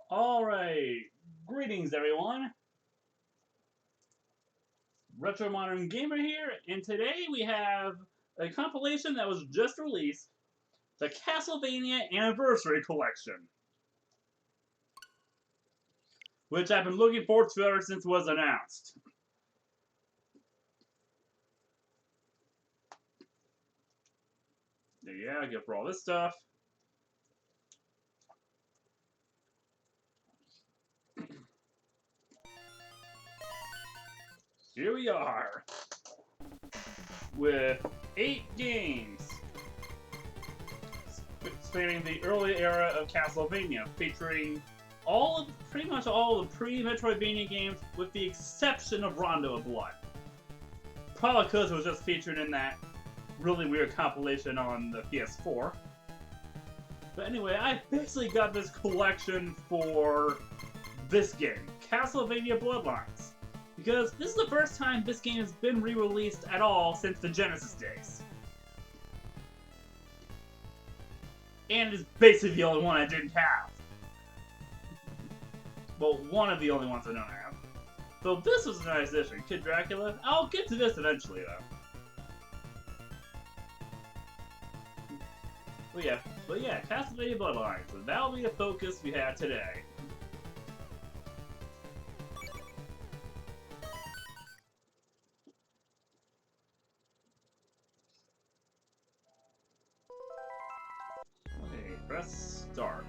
Alright, greetings everyone. Retro Modern Gamer here, and today we have a compilation that was just released, the Castlevania Anniversary Collection, which I've been looking forward to ever since it was announced. Yeah, I get for all this stuff. Here we are, with 8 games, spanning the early era of Castlevania, featuring pretty much all of the pre-Metroidvania games, with the exception of Rondo of Blood. Probably because it was just featured in that really weird compilation on the PS4. But anyway, I basically got this collection for this game, Castlevania Bloodlines. Because this is the first time this game has been re-released at all since the Genesis days. And it's basically the only one I didn't have. Well, one of the only ones I don't have. So this was a nice addition. Kid Dracula? I'll get to this eventually, though. But yeah, Castlevania Bloodlines, and that'll be the focus we have today. Okay, press start.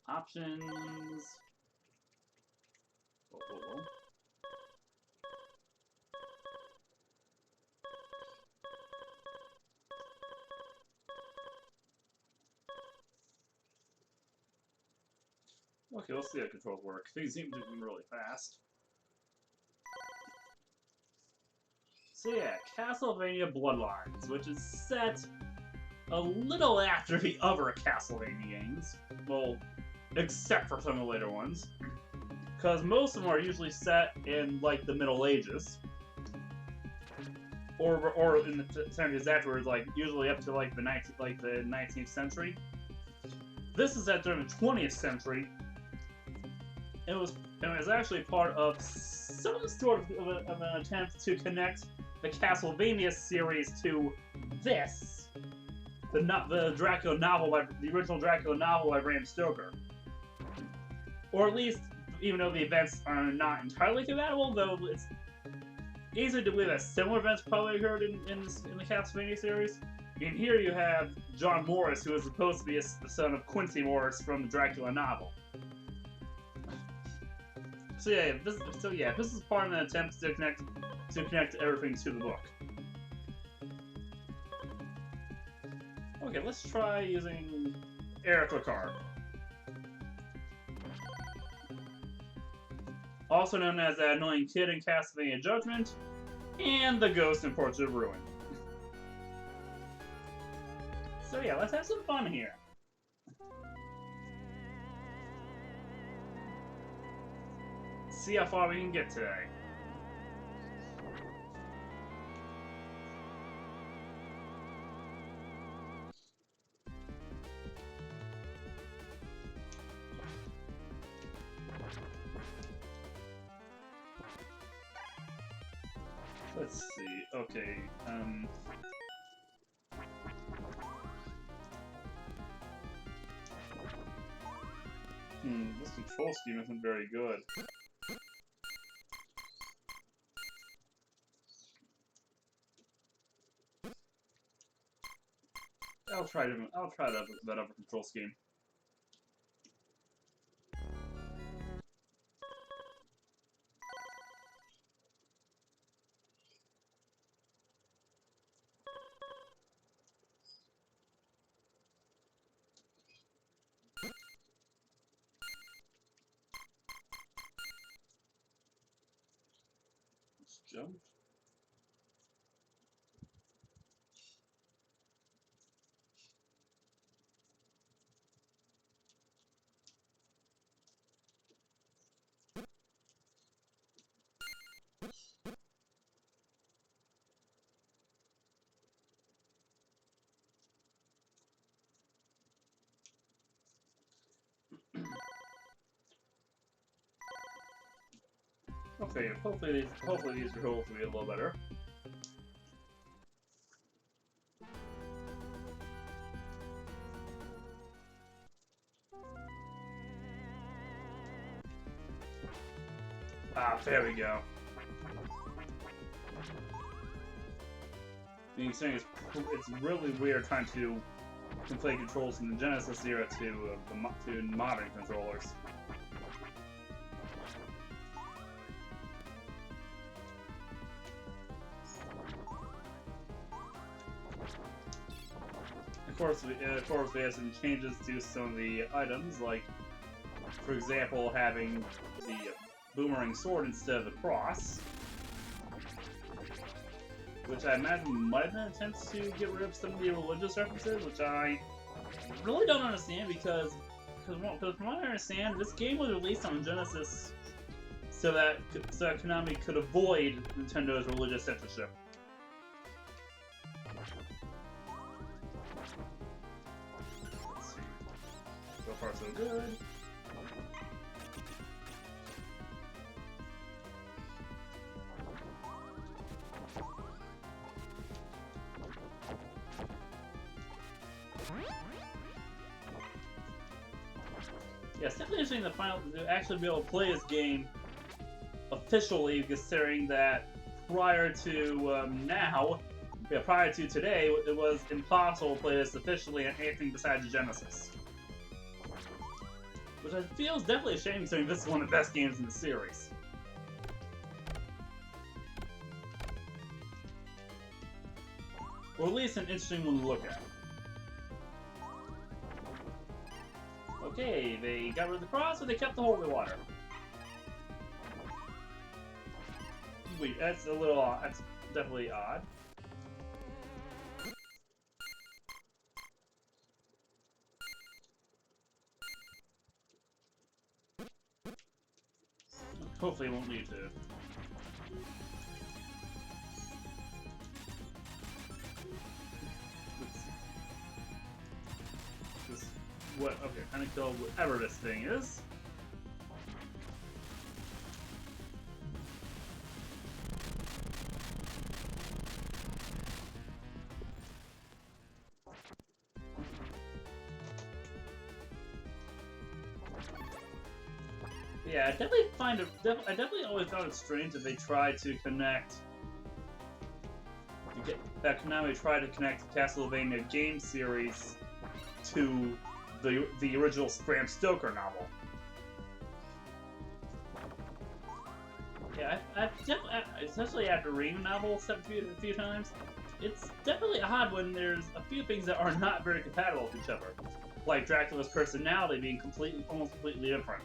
Options. Whoa, whoa, whoa. Okay, let's see how controls work. Things seem to be really fast. So yeah, Castlevania Bloodlines, which is set a little after the other Castlevania games. Well, except for some of the later ones. Because most of them are usually set in, like, the Middle Ages. Or in the centuries afterwards, like, usually up to, like, the 19th century. This is set during the 20th century. It was actually part of some sort of an attempt to connect the Castlevania series to this, the Dracula novel the original Dracula novel by Bram Stoker, or at least, even though the events are not entirely compatible, though it's easy to believe that similar events probably occurred in the Castlevania series. And here you have John Morris, who is supposed to be the son of Quincy Morris from the Dracula novel. So yeah, this is part of an attempt to connect everything to the book. Okay, let's try using Eric Ricard, also known as that annoying kid in Castlevania Judgment, and the ghost in Portrait of Ruin. So yeah, let's have some fun here. See how far we can get today. Let's see. Okay. This control scheme isn't very good. I'll try that other control scheme. Let's jump. Okay, hopefully these controls will be a little better. Ah, there we go. Being saying it's really weird trying to conflate controls from the Genesis era to modern controllers. Of course, we have some changes to some of the items, like, for example, having the boomerang sword instead of the cross, which I imagine might have been an attempt to get rid of some of the religious references, which I really don't understand because from what I understand, this game was released on Genesis so that Konami could avoid Nintendo's religious censorship. Let's see. So far, so good. Yeah, it's definitely interesting to actually be able to play this game officially, considering that prior to prior to today, it was impossible to play this officially on anything besides Genesis. Which I feel is definitely a shame, considering this is one of the best games in the series. Or at least an interesting one to look at. Okay, they got rid of the cross, or they kept the holy water? Wait, that's a little odd. That's definitely odd. Hopefully it won't lead to... Okay, I'm gonna kill whatever this thing is. Yeah, I definitely always found it strange that they tried to connect... that Konami tried to connect the Castlevania game series to the original Bram Stoker novel. Yeah, especially after reading the novel a few times, it's definitely odd when there's a few things that are not very compatible with each other, like Dracula's personality being almost completely different.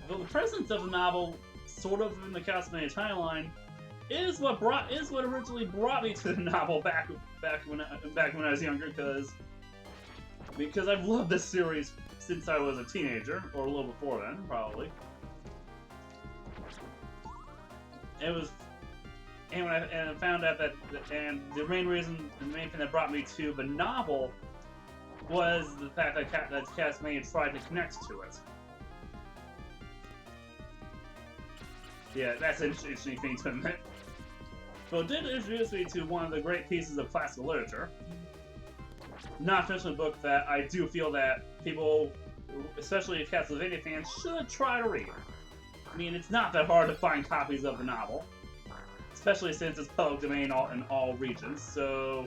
Though the presence of the novel, sort of in the Castlevania timeline, is what originally brought me to the novel back when I was younger, because I've loved this series since I was a teenager, or a little before then, probably. And I found out that the main thing that brought me to the novel was the fact that Castlevania tried to connect to it. Yeah, that's an interesting thing to admit. So it did introduce me to one of the great pieces of classical literature. Not to mention a book that I do feel that people, especially Castlevania fans, should try to read. I mean, it's not that hard to find copies of the novel, especially since it's public domain in all regions, so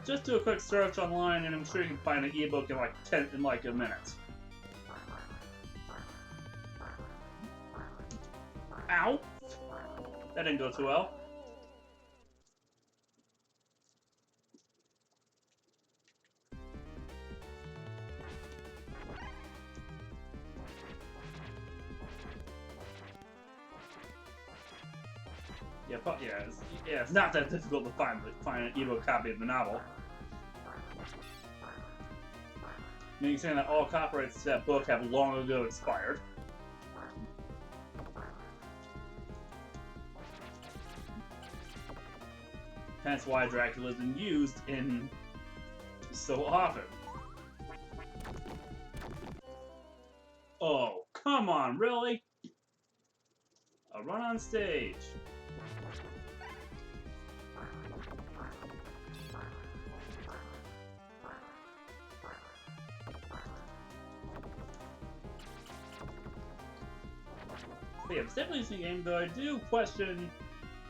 just do a quick search online and I'm sure you can find an ebook in like a minute. Ow! That didn't go too well. Yeah, it's not that difficult to find an ebook copy of the novel. Meaning saying that all copyrights to that book have long ago expired. Hence why Dracula has been used in so often. Oh, come on, really? A run on stage. But yeah, it's definitely a game, though I do question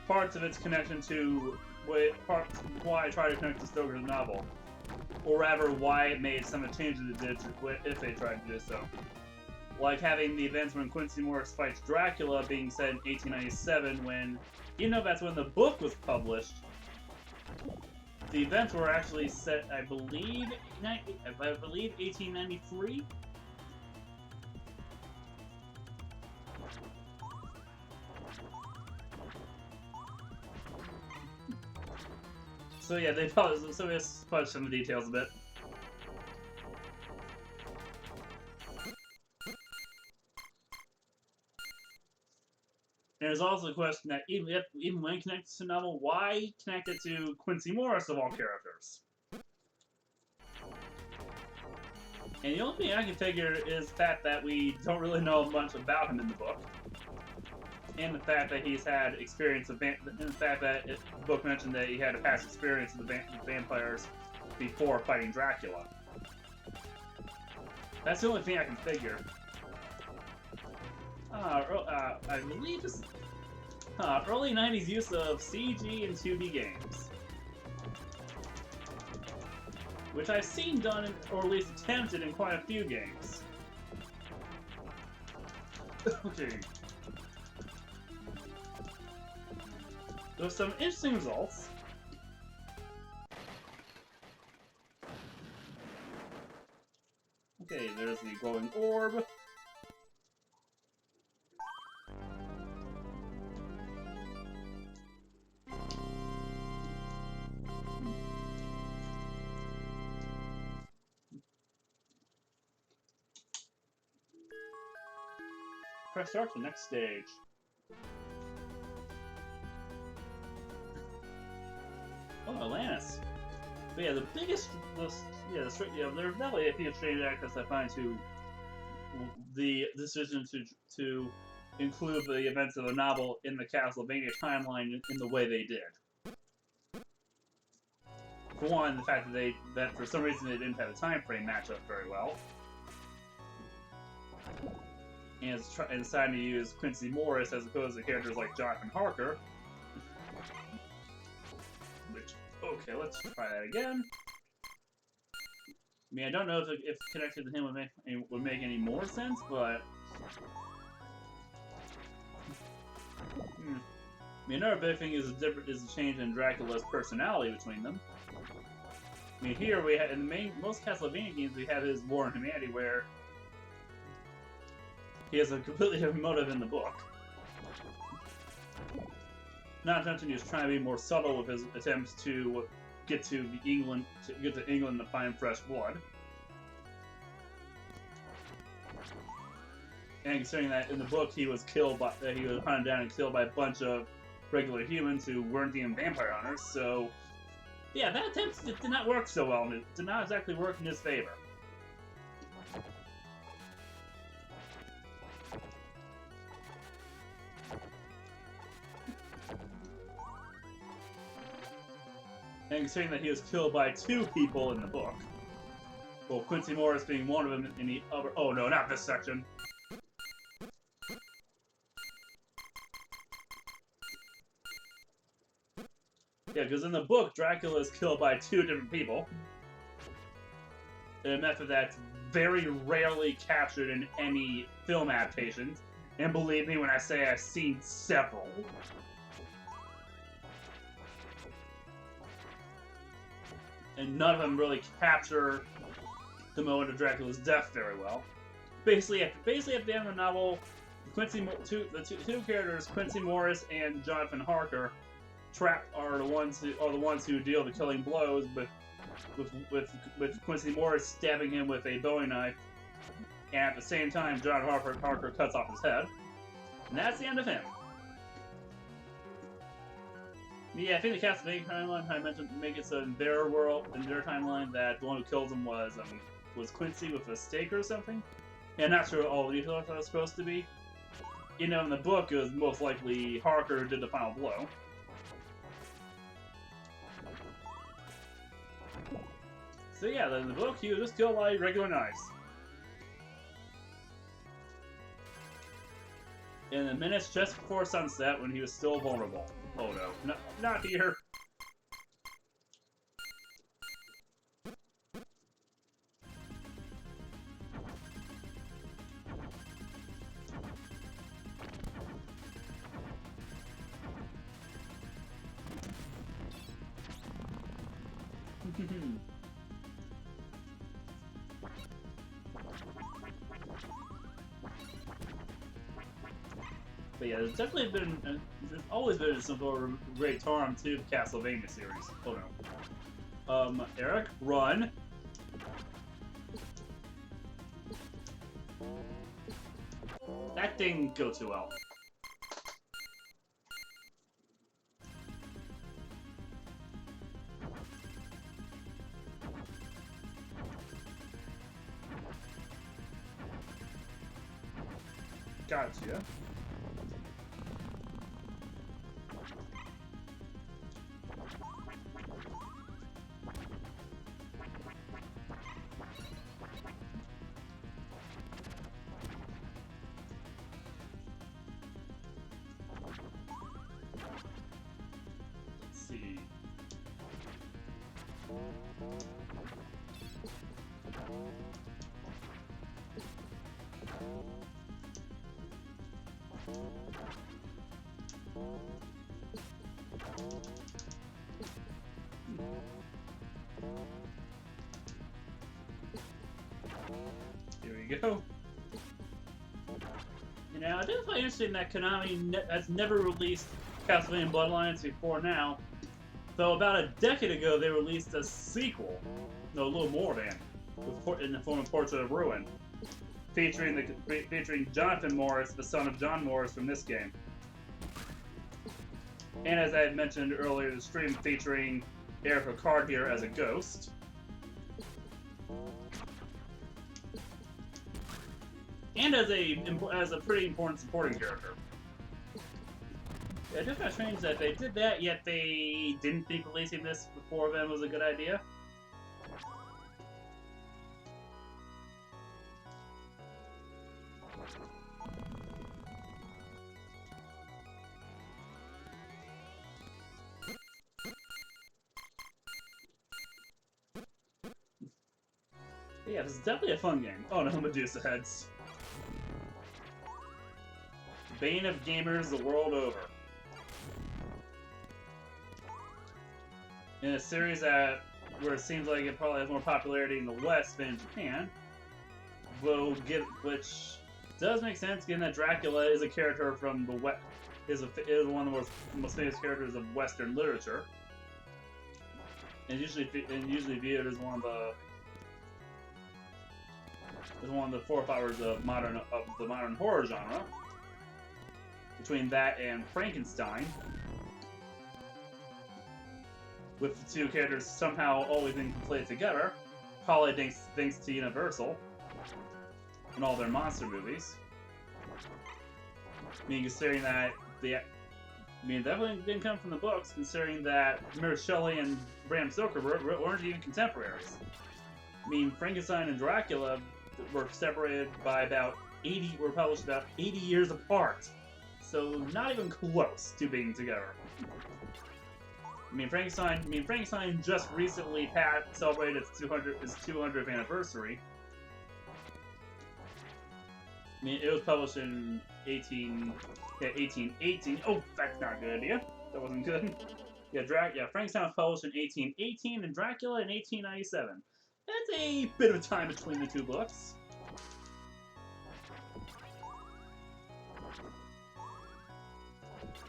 parts of its connection to why I try to connect to Stoker's novel. Or rather, why it made some of the changes it did if they tried to do so. Like having the events when Quincy Morris fights Dracula being set in 1897 when, even though that's when the book was published, the events were actually set, I believe 1893? So yeah, they probably, so we fudged some of the details a bit. There's also the question that even when connected to the novel, why connect it to Quincy Morris of all characters? And the only thing I can figure is the fact that we don't really know much about him in the book. And the fact that he's had experience of and the fact that the book mentioned that he had a past experience with vampires before fighting Dracula. That's the only thing I can figure. I believe this early 90s use of CG and 2D games. Which I've seen done, or at least attempted in quite a few games. Okay. There's some interesting results. Okay, there's the glowing orb. Press start to the next stage. Oh, Atlantis. But yeah, the biggest, there's definitely a few strange aspects I find to the decision to include the events of the novel in the Castlevania timeline in the way they did. For one, the fact that for some reason they didn't have a time frame match up very well. And it's deciding to use Quincy Morris as opposed to characters like Jonathan Harker. Which, okay, let's try that again. I mean, I don't know if connected to him would make any more sense, but I mean, another big thing is the change in Dracula's personality between them. I mean, here we have in most Castlevania games we have his War in Humanity, where he has a completely different motive in the book. Not to mention he was trying to be more subtle with his attempts to get to England to find fresh blood. And considering that in the book he was hunted down and killed by a bunch of regular humans who weren't even vampire hunters, so yeah, that attempt did not work so well, and it did not exactly work in his favor. And considering that he was killed by 2 people in the book, well, Quincy Morris being one of them in the other. Oh no, not this section. Yeah, because in the book, Dracula is killed by 2 different people. A method that's very rarely captured in any film adaptations. And believe me when I say I've seen several. And none of them really capture the moment of Dracula's death very well. Basically, at the end of the novel, the two characters, Quincy Morris and Jonathan Harker, are the ones who deal the killing blows, with Quincy Morris stabbing him with a Bowie knife, and at the same time, John Harker cuts off his head, and that's the end of him. Yeah, I think the Castlevania timeline, I mentioned, make it so in their world, in their timeline, that the one who killed him was Quincy with a stake or something. Yeah, not sure all the details that was supposed to be. You know, in the book, it was most likely Harker who did the final blow. So yeah, in the book, he was just killed by regular knives. In the minutes just before sunset, when he was still vulnerable. Oh no, not here. But yeah, there's definitely been, there's always been some sort of great charm to the Castlevania series. Oh no. Eric, run. That didn't go too well. Gotcha. Let's see. Here we go. You know, I did find interesting that Konami has never released Castlevania Bloodlines before now. Though about a decade ago, they released a sequel, no, a little more than, in the form of Portrait of Ruin, featuring Jonathan Morris, the son of John Morris from this game. And as I had mentioned earlier, the stream featuring Eric Ricard here as a ghost. And as a pretty important supporting character. Yeah, it's just kind of strange that they did that, yet they didn't think releasing this before then was a good idea. But yeah, this is definitely a fun game. Oh no, Medusa heads. Bane of gamers the world over. In a series where it seems like it probably has more popularity in the West than in Japan, which does make sense given that Dracula is a character from the West, is one of the most famous characters of Western literature, and usually viewed as one of the forefathers of the modern horror genre. Between that and Frankenstein, with the two characters somehow always being conflated together, probably thanks to Universal and all their monster movies. I mean, considering that definitely didn't come from the books, considering that Mary Shelley and Bram Stoker weren't even contemporaries. I mean, Frankenstein and Dracula were separated by were published about 80 years apart. So not even close to being together. I mean, Frankenstein just recently celebrated its 200th anniversary. I mean, it was published in 1818. Oh, that's not a good idea. That wasn't good. Yeah, Frankenstein was published in 1818 and Dracula in 1897. That's a bit of time between the two books.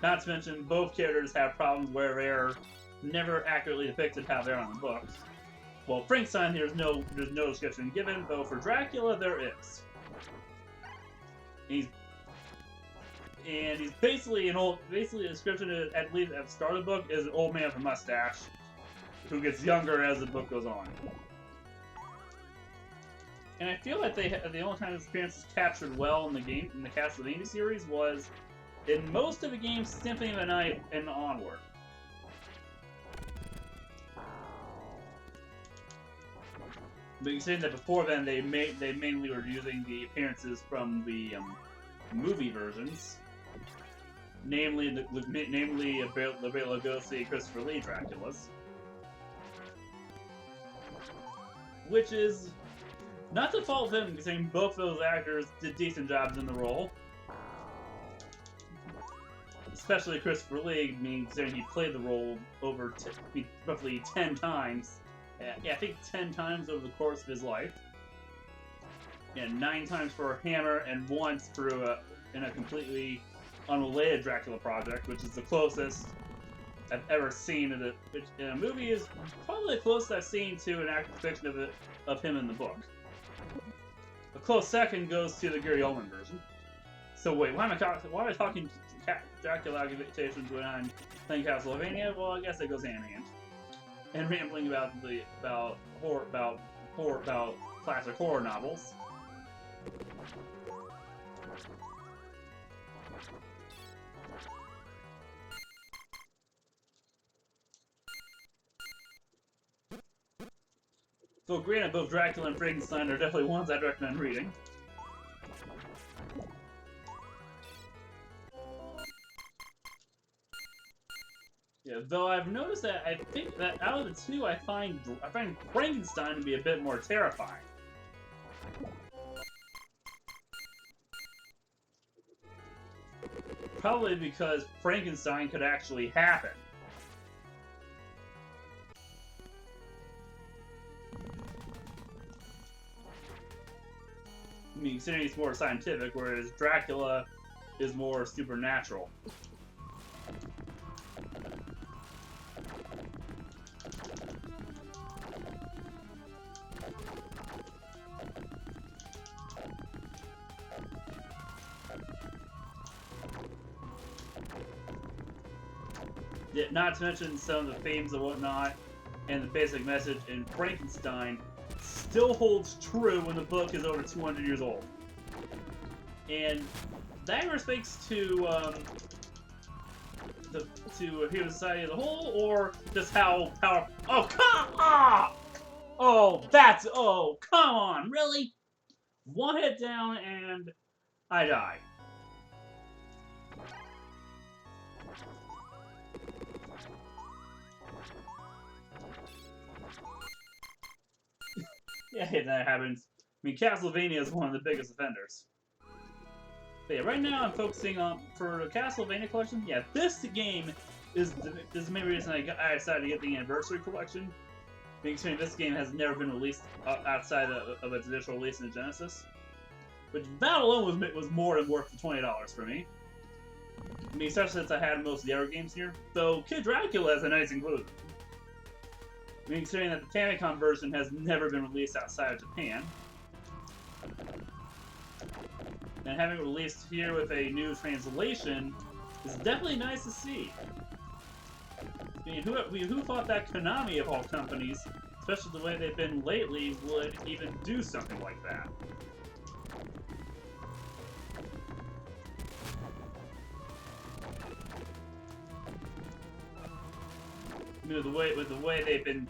Not to mention, both characters have problems where they're never accurately depicted how they're on the books. Well, Frankenstein, there's no description given, though for Dracula, there is. and he's basically basically the description, at least at the start of the book, is an old man with a mustache who gets younger as the book goes on. And I feel like the only time his appearance is captured well in the Castlevania series was in most of the games, Symphony of the Night and onward. But you saying that before then they mainly were using the appearances from the movie versions, namely the Bela Lugosi, Christopher Lee Draculas, which is not to fault them, considering both those actors did decent jobs in the role. Especially Christopher Lee, considering he played the role over roughly 10 times. Yeah, I think 10 times over the course of his life. Yeah, 9 times for Hammer and once in a completely unrelated Dracula project, which is the closest I've ever seen in a movie. Is probably the closest I've seen to an actual depiction of him in the book. A close second goes to the Gary Oldman version. So wait, why am I talking Dracula adaptations when I'm playing Castlevania? Well, I guess it goes hand in hand. And rambling about classic horror novels. So granted, both Dracula and Frankenstein are definitely ones I'd recommend reading. Yeah, though I've noticed that I think that out of the two, I find Frankenstein to be a bit more terrifying. Probably because Frankenstein could actually happen. I mean, considering it's more scientific, whereas Dracula is more supernatural. Yeah, not to mention some of the themes and whatnot, and the basic message in Frankenstein still holds true when the book is over 200 years old. And that either speaks to human society as a whole, or just how powerful. Oh, come on! Oh, come on, really? One hit down and I die. Yeah, that happens. I mean, Castlevania is one of the biggest offenders. But yeah, right now I'm focusing on, for the Castlevania Collection, yeah, this game is the main reason I decided to get the Anniversary Collection. Because this game has never been released outside of its initial release in Genesis. Which, that alone was more than worth the $20 for me. I mean, especially since I had most of the other games here. Though, Kid Dracula is a nice inclusion. I mean, considering that the Famicom version has never been released outside of Japan. And having it released here with a new translation is definitely nice to see. I mean, who thought that Konami, of all companies, especially the way they've been lately, would even do something like that? You know, with the way they've been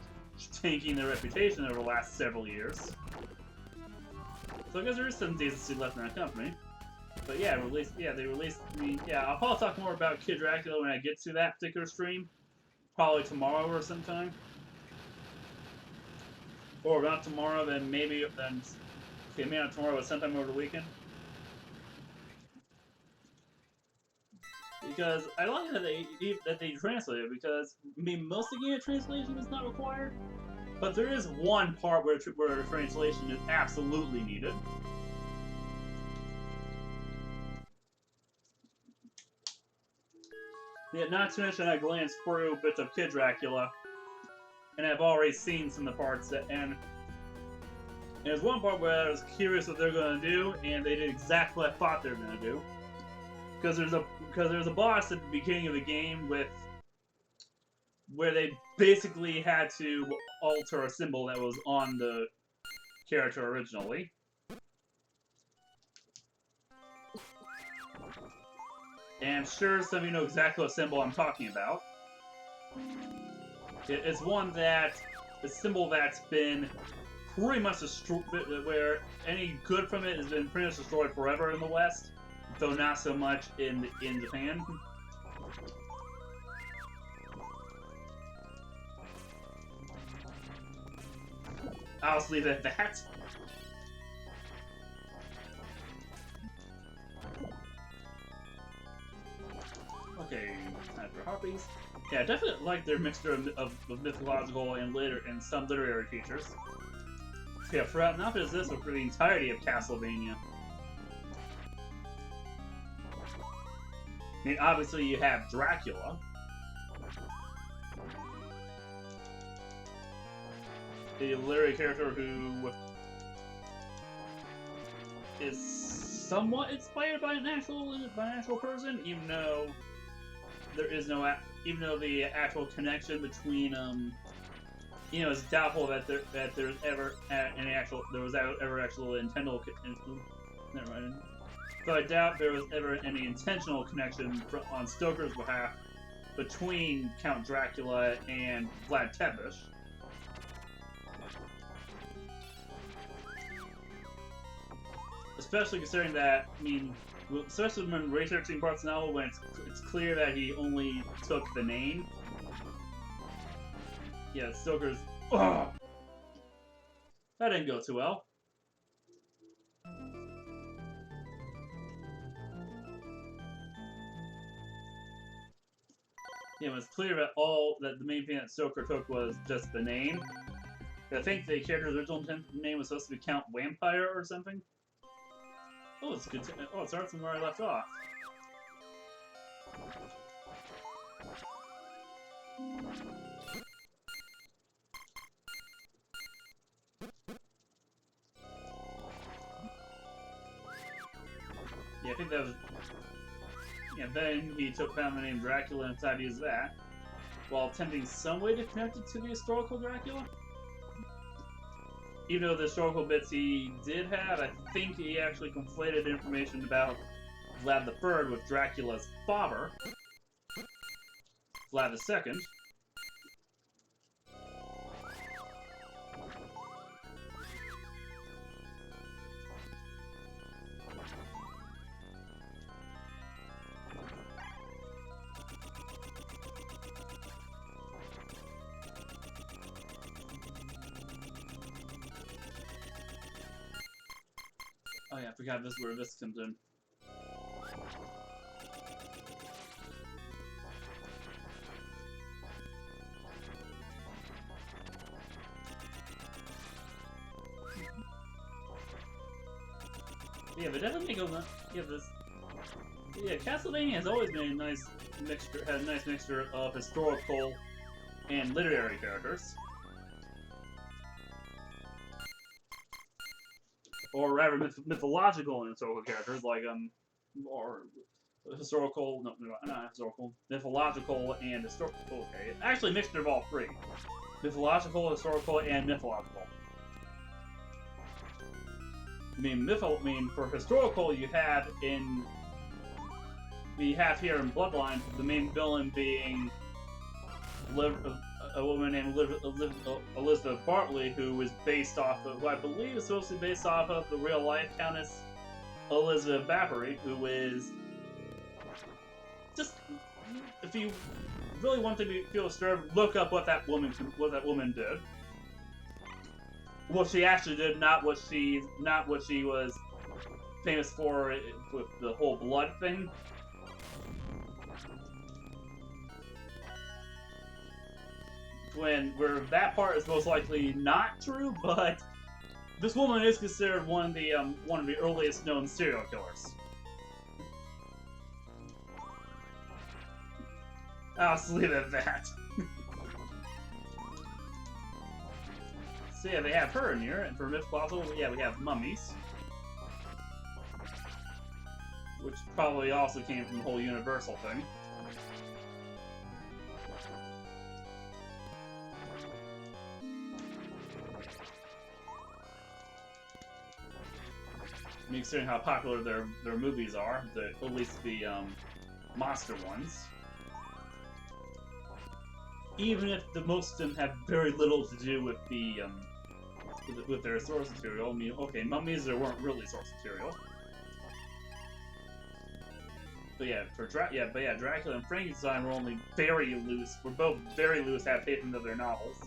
tanking their reputation over the last several years. So I guess there is some decency left in that company. But yeah, they released. I mean, yeah, I'll probably talk more about Kid Dracula when I get to that particular stream. Probably tomorrow or sometime. Or not tomorrow, then maybe maybe not tomorrow, but sometime over the weekend. Because I like that they translate it, because I mean, most of the game translation is not required, but there is one part where translation is absolutely needed. Yeah, not to mention I glanced through bits of Kid Dracula, and I've already seen some of the parts and there's one part where I was curious what they're going to do, and they did exactly what I thought they were going to do. because there's a boss at the beginning of the game where they basically had to alter a symbol that was on the character originally. And I'm sure some of you know exactly what symbol I'm talking about. It's a symbol that's been pretty much destroyed, where any good from it has been pretty much destroyed forever in the West, though not so much in Japan. I'll just leave it at that. Okay, time for harpies. Yeah, I definitely like their mixture of mythological and some literary features. Yeah, for not just this, but for the entirety of Castlevania. I mean, obviously you have Dracula. The literary character who is somewhat inspired by an actual person, even though the actual connection between it's doubtful that there was ever actual intentional. Never mind. So I doubt there was ever any intentional connection on Stoker's behalf between Count Dracula and Vlad Tepes. Especially considering that, I mean, especially when researching parts of the novel, when it's clear that he only took the name. Yeah, Stoker's. Ugh! That didn't go too well. Yeah, it was clear that the main thing that Stoker took was just the name. I think the character's original name was supposed to be Count Vampire or something. Oh, it's good. It starts from where I left off. Yeah, I think that was. Yeah, then he found the name Dracula and decided to use that, while attempting some way to connect it to the historical Dracula. Even though the historical bits he did have, I think he actually conflated information about Vlad III with Dracula's father, Vlad II. Oh yeah, I forgot where this comes in. Yeah, but definitely go. Yeah, Castlevania has always been a nice mixture of historical and literary characters. Or rather, mythological and historical characters, like, or historical, no, not historical, mythological and historical, okay. Actually, a mixture of all three. Mythological, historical, and mythological. I mean, for historical, you have here in Bloodlines, the main villain being a woman named Elizabeth Bartley, who is based off of, who I believe is supposed to be based off of the real-life Countess Elizabeth Bathory, who is just, if you really want to feel disturbed, look up what that woman did. What she actually did, not what she was famous for with the whole blood thing. Where that part is most likely not true, but this woman is considered one of the earliest known serial killers. I'll just leave it at that. So yeah, they have her in here, and for mythological, yeah, we have mummies, which probably also came from the whole Universal thing. I mean, considering how popular their movies are, at least the monster ones. Even if most of them have very little to do with the with their source material. I mean, okay, mummies there weren't really source material. But yeah, Dracula and Frankenstein were only very loose. Were both very loose adaptations of their novels.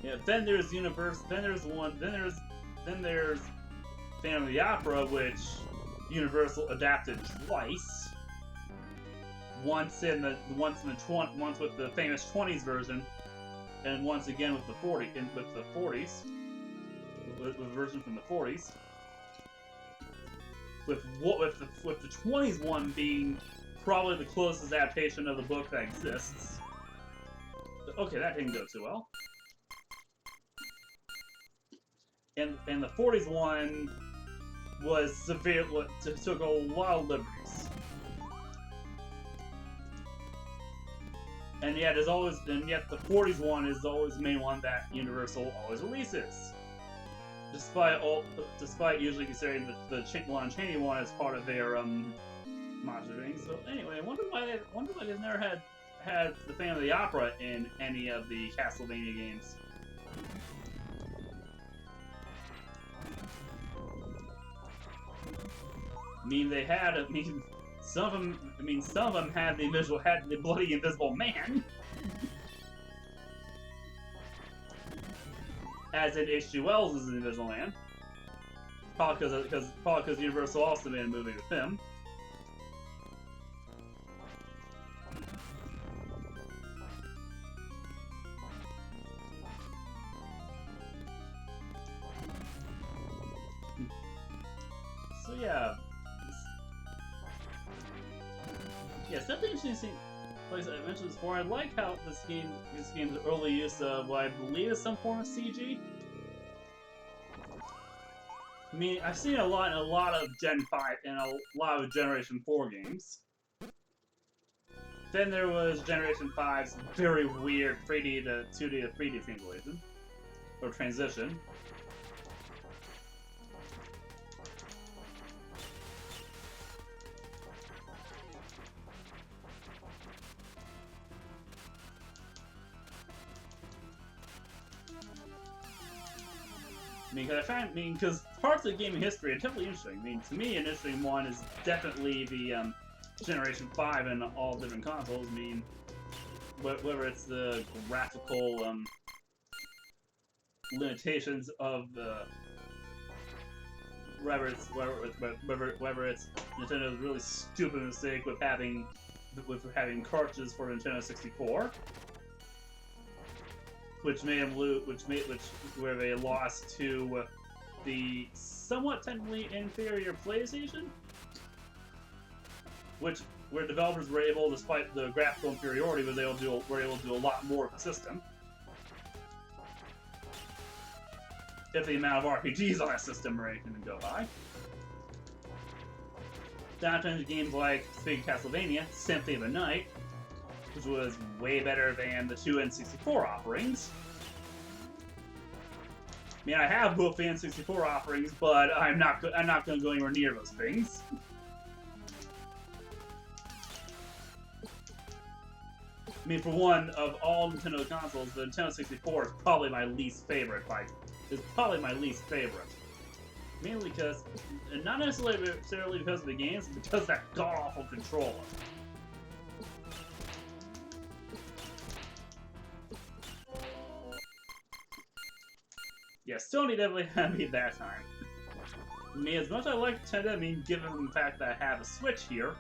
Yeah, then there's Phantom of the Opera, which Universal adapted twice. Once with the famous 20s version, and once again with the 40s, with the version from the 40s. With the 20s one being probably the closest adaptation of the book that exists. Okay, that didn't go too well. And the 40s one was severe. Took a lot of liberties. And yet the 40s one is always the main one that Universal always releases. Despite usually considering the Lon Chaney one as part of their monster thing. So anyway, I wonder why they've never had the Phantom of the Opera in any of the Castlevania games. Some of them had the bloody invisible man. As in H.G. Wells' Invisible Man. Probably because Universal also made a movie with him. So yeah. Yeah, something interesting. Like I mentioned before, I like how this game's early use of what I believe is some form of CG. I mean, I've seen a lot of Gen 5 and a lot of Generation 4 games. Then there was Generation 5's very weird 3D to 2D to 3D translation. Or transition. Because parts of the gaming history are definitely interesting. I mean, to me, an interesting one is definitely the Generation 5 and all different consoles. I mean, whether it's the graphical limitations of the whether it's Nintendo's really stupid mistake with having cartridges for Nintendo 64. Where they lost to the somewhat technically inferior PlayStation, where developers were able, despite the graphical inferiority, were able to do a lot more of the system. If the amount of RPGs on that system were anything to go by. Down to games like Castlevania, Symphony of the Night, which was way better than the two N64 offerings. I mean, I have both the N64 offerings, but I'm not going to go anywhere near those things. I mean, for one, of all Nintendo consoles, the Nintendo 64 is probably my least favorite. Mainly because, and not necessarily because of the games, but because of that god-awful controller. Yeah, Sony definitely had me that time. I mean, as much as I like Nintendo, I mean, given the fact that I have a Switch here.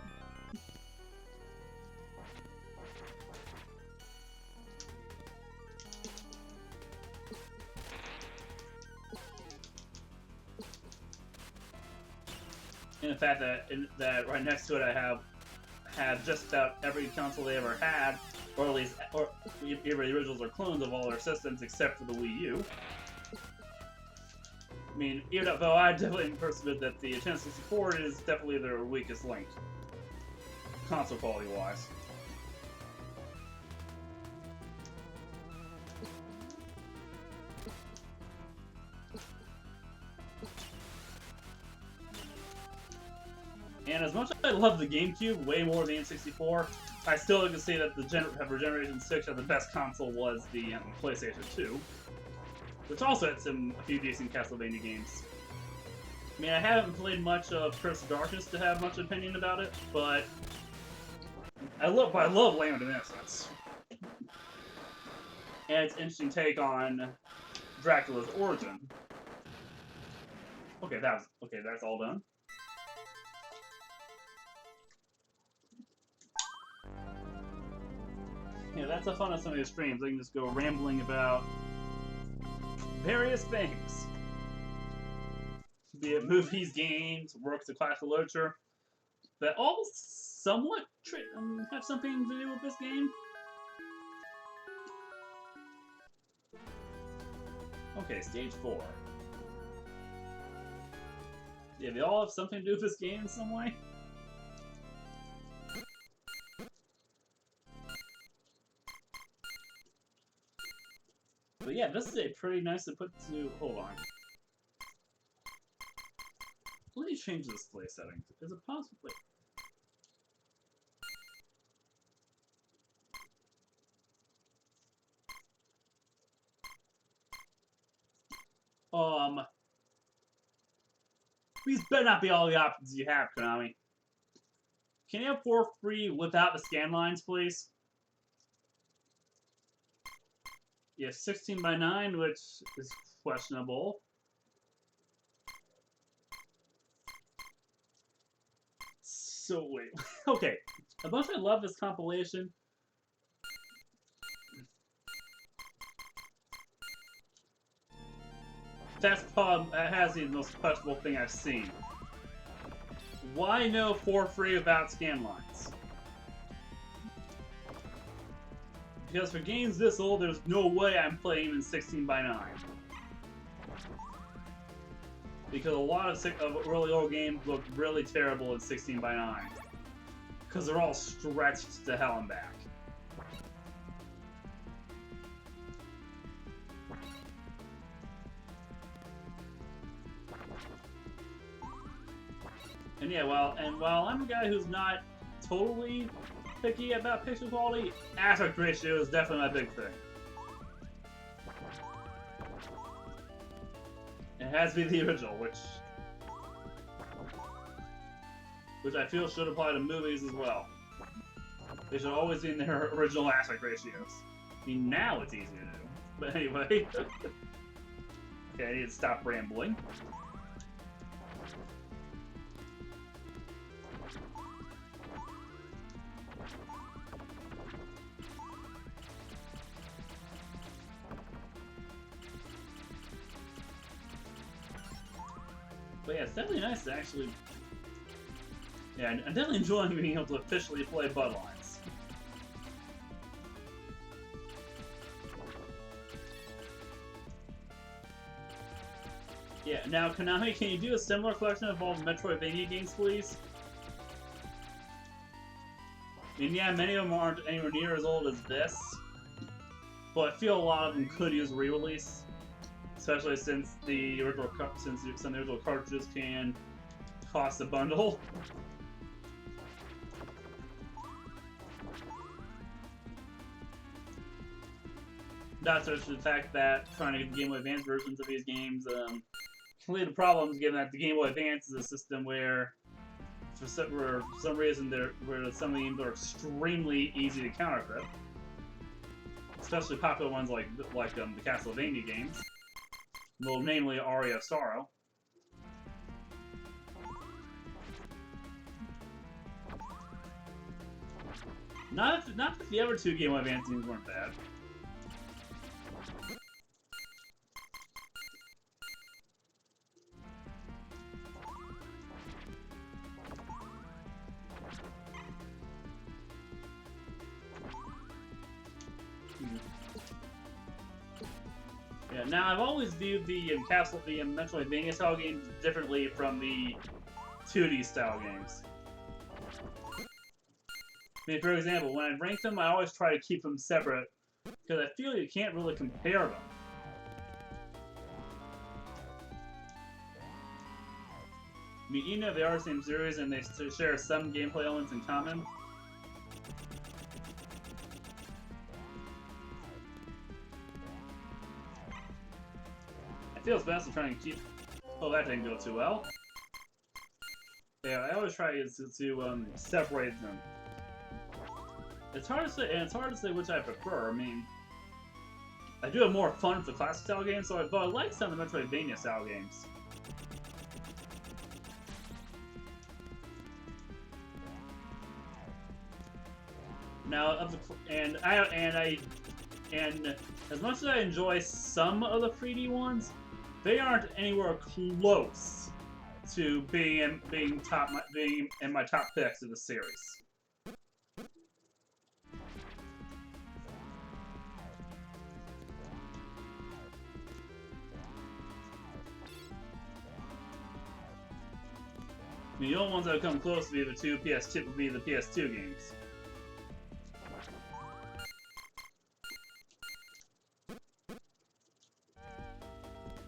And the fact that right next to it I have just about every console they ever had, or at least, or either the originals are clones of all their systems except for the Wii U. I mean, even though I definitely am personally that the Nintendo 64 is definitely their weakest link, console quality wise. And as much as I love the GameCube way more than the N64, I still can say that the Generation 6 of the best console was the PlayStation 2, which also had a few decent Castlevania games. I mean, I haven't played much of Curse of Darkness to have much opinion about it, but I love Land of Innocence. And it's an interesting take on Dracula's origin. Okay, that's all done. Yeah, that's the fun of some of these streams. I can just go rambling about various things. Be it movies, games, works of classical literature, that all somewhat have something to do with this game. Okay, stage 4. Yeah, they all have something to do with this game in some way. But yeah, this is a pretty nicely put to. Hold on. Let me change the display settings. Is it possibly? These better not be all the options you have, Konami. Can you have 4 free without the scan lines, please? Yeah, 16:9, which is questionable. So wait, okay. As much as I love this compilation, that's probably has the most questionable thing I've seen. Why no 4 free without scan lines? Because for games this old, there's no way I'm playing in 16:9. Because a lot of early old games look really terrible in 16:9. Because they're all stretched to hell and back. And yeah, while I'm a guy who's not totally picky about picture quality, aspect ratio is definitely my big thing. It has to be the original, which I feel should apply to movies as well. They should always be in their original aspect ratios. I mean, now it's easy to do. But anyway. Okay, I need to stop rambling. But yeah, it's definitely nice to actually... Yeah, I'm definitely enjoying being able to officially play Bloodlines. Yeah, now Konami, can you do a similar collection of all Metroidvania games, please? I mean, yeah, many of them aren't anywhere near as old as this, but I feel a lot of them could use re-release. Especially since some of the original cartridges can cost a bundle. Not to mention the fact that trying to get the Game Boy Advance versions of these games can lead to problems, given that the Game Boy Advance is a system where, for some reason, some of the games are extremely easy to counterfeit. Especially popular ones like the Castlevania games. Well, namely Aria of Sorrow. Not that the other 2 Game Boy Advance games weren't bad. Yeah, now I've always viewed the Metroidvania style games differently from the 2D style games. I mean, for example, when I rank them, I always try to keep them separate because I feel you can't really compare them. I mean, even though they are the same series and they share some gameplay elements in common, I feel it's best to try and keep. Oh, that didn't go too well. Yeah, I always try to separate them. It's hard to say, and it's hard to say which I prefer. I mean, I do have more fun with the classic style games, but I like some of the Metroidvania style games. Now, and as much as I enjoy some of the 3D ones, they aren't anywhere close to being in my top picks of the series. The only ones that would come close to be the PS2 would be the PS2 games.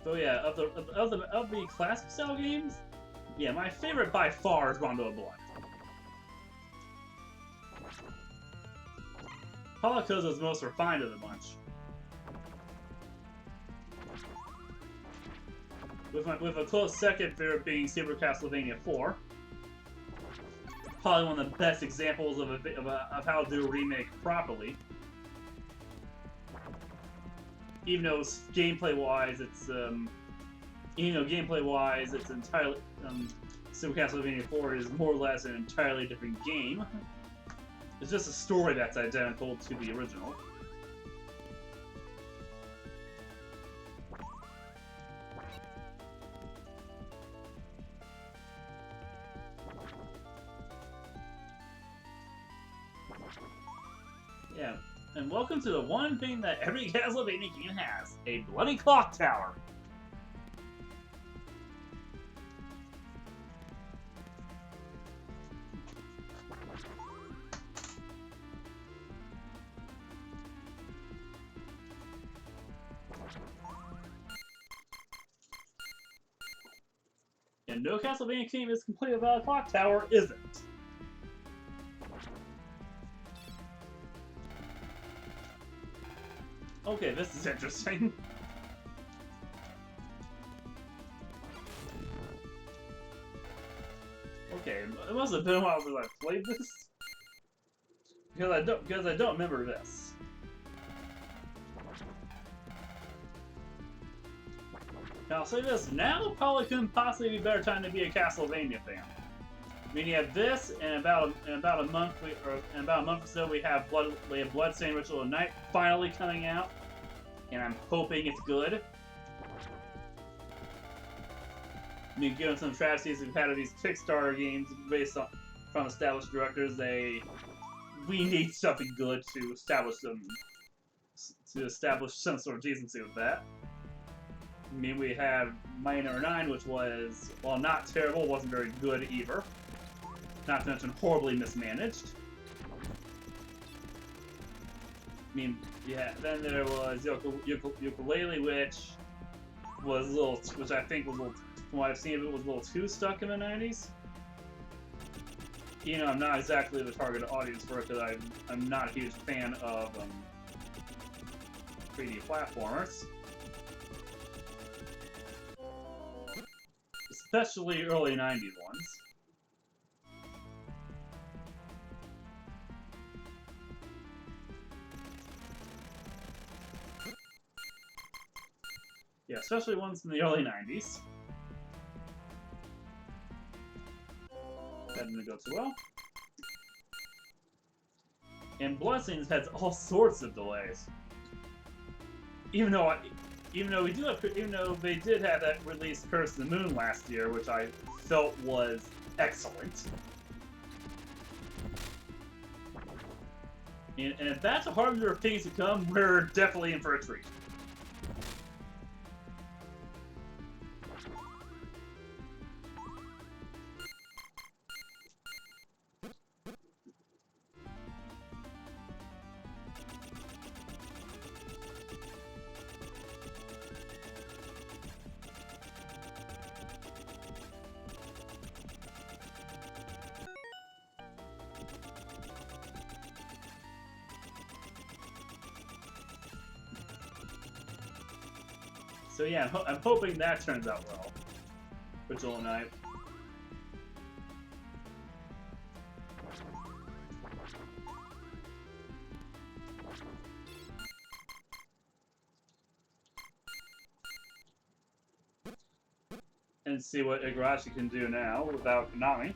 So yeah, of the classic style games, yeah, my favorite by far is Rondo of Blood. Probably because it's the most refined of the bunch. With a close second favorite being Super Castlevania 4. Probably one of the best examples of how to do a remake properly. Even though gameplay-wise, it's entirely Super Castlevania 4 is more or less an entirely different game. It's just a story that's identical to the original. Yeah, and welcome to the one thing that every Castlevania game has, a bloody clock tower. And no Castlevania game is complete without a clock tower, isn't? Okay, this is interesting. Okay, it must have been a while since I played this. Because I don't remember this. Now I'll say this, now probably couldn't possibly be a better time to be a Castlevania fan. I mean, you have this, and about a month or so, we have Bloodstained Ritual of Night finally coming out, and I'm hoping it's good. I mean, given some tragedies we've had of these Kickstarter games based on from established directors, we need something good to establish some sort of decency with that. I mean, we have Mighty No. 9, which was, while not terrible, wasn't very good either. Not to mention horribly mismanaged. I mean, yeah. Then there was Ukulele, which I think was a little, from what I've seen of it, was a little too stuck in the 90s. You know, I'm not exactly the target audience for it because I'm not a huge fan of 3D platformers, especially early 90s ones. Yeah, especially ones from the early 90s. That didn't go too well. And Bloodstained has all sorts of delays. Even though they did have that release Curse of the Moon last year, which I felt was excellent. And if that's a harbinger of things to come, we're definitely in for a treat. So yeah, I'm hoping that turns out well for Joel and I. And see what Igarashi can do now without Konami.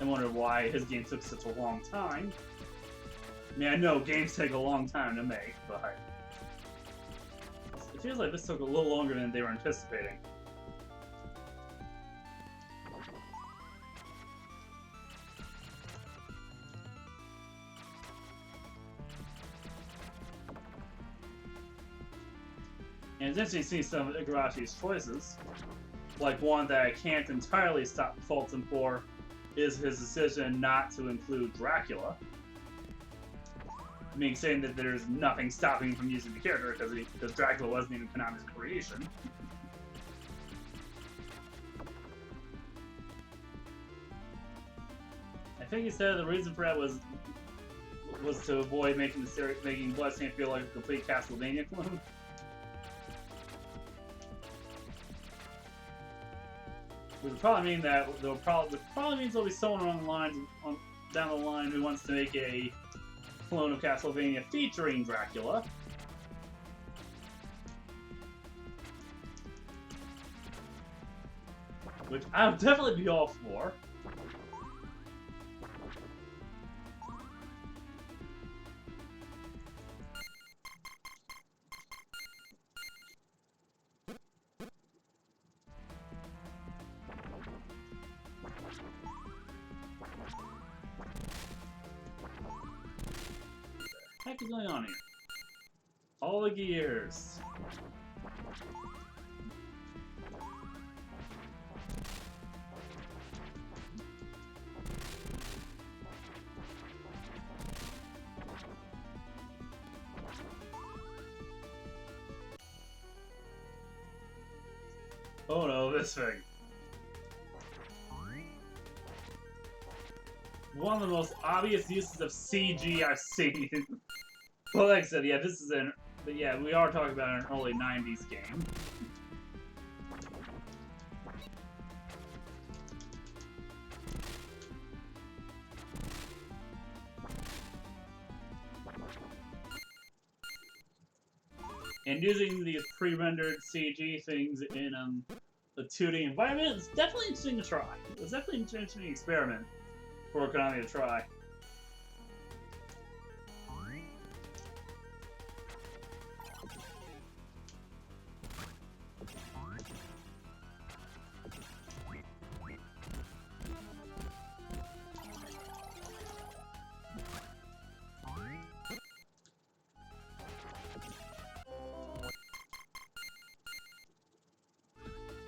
I wonder why his game took such a long time. I mean, I know games take a long time to make, but it feels like this took a little longer than they were anticipating. And it's interesting to see some of Igarashi's choices. Like one that I can't entirely stop faulting for is his decision not to include Dracula. I mean, saying that there's nothing stopping him from using the character because Dracula wasn't even Konami's creation. I think he said the reason for that was to avoid making Bloodstained feel like a complete Castlevania clone. Which would probably mean that probably means there'll be someone down the line who wants to make a clone of Castlevania featuring Dracula. Which I would definitely be all for. What the heck is going on here? All the gears. Oh no, this thing. One of the most obvious uses of CG I've seen. Well, like I said, yeah, but yeah, we are talking about an early 90s game. And using these pre-rendered CG things in a 2D environment is definitely interesting to try. It's definitely an interesting experiment for Konami to try.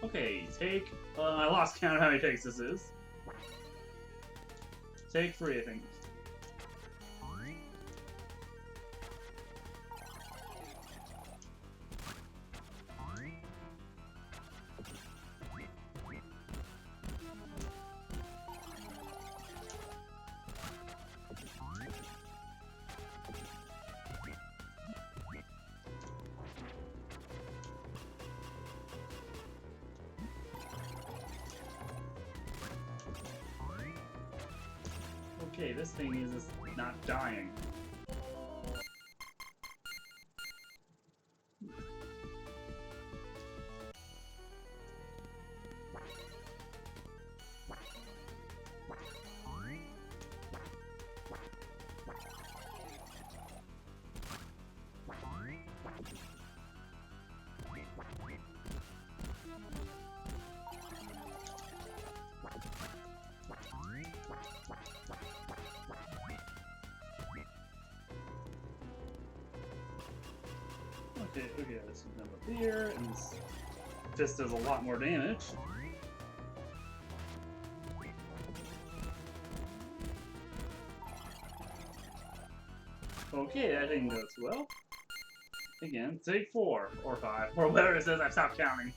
Okay, take... I lost count of how many takes this is. Take 3, I think. Okay, this thing is just not dying. Okay, this is number here, and this fist does a lot more damage. Okay, that didn't go too well. Again, take 4 or 5 or whatever it says. I stopped counting.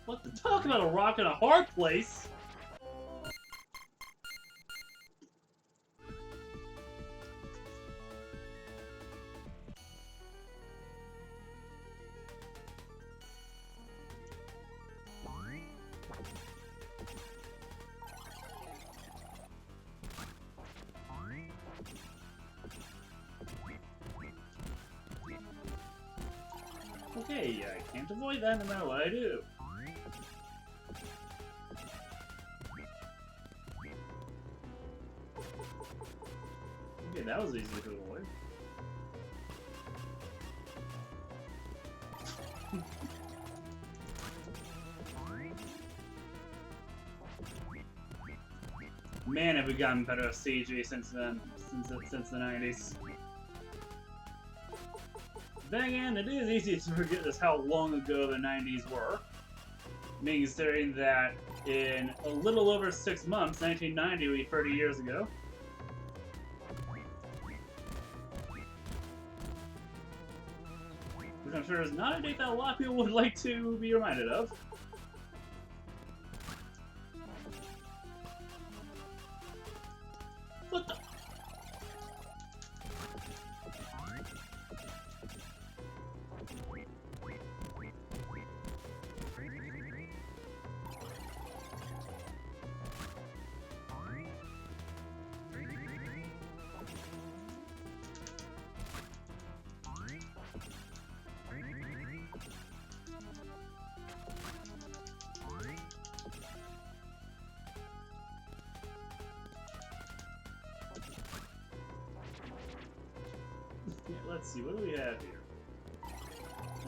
What the talk about a rock in a hard place? Okay, I can't avoid that no matter what I do. Okay, that was easy to avoid. Man, have we gotten better at CG since then, since the 90s. Then again, it is easy to forget just how long ago the 90s were. Meaning considering that in a little over 6 months, 1990 would be 30 years ago. Which I'm sure is not a date that a lot of people would like to be reminded of. What the? Yeah, let's see, what do we have here?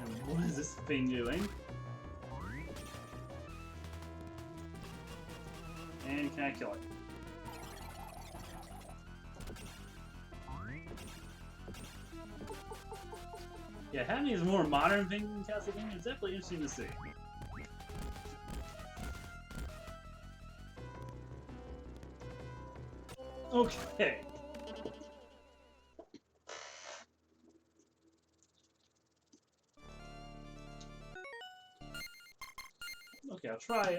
And what is this thing doing? And can I kill it? Yeah, having these more modern things in Castlevania is definitely interesting to see. Okay. Okay,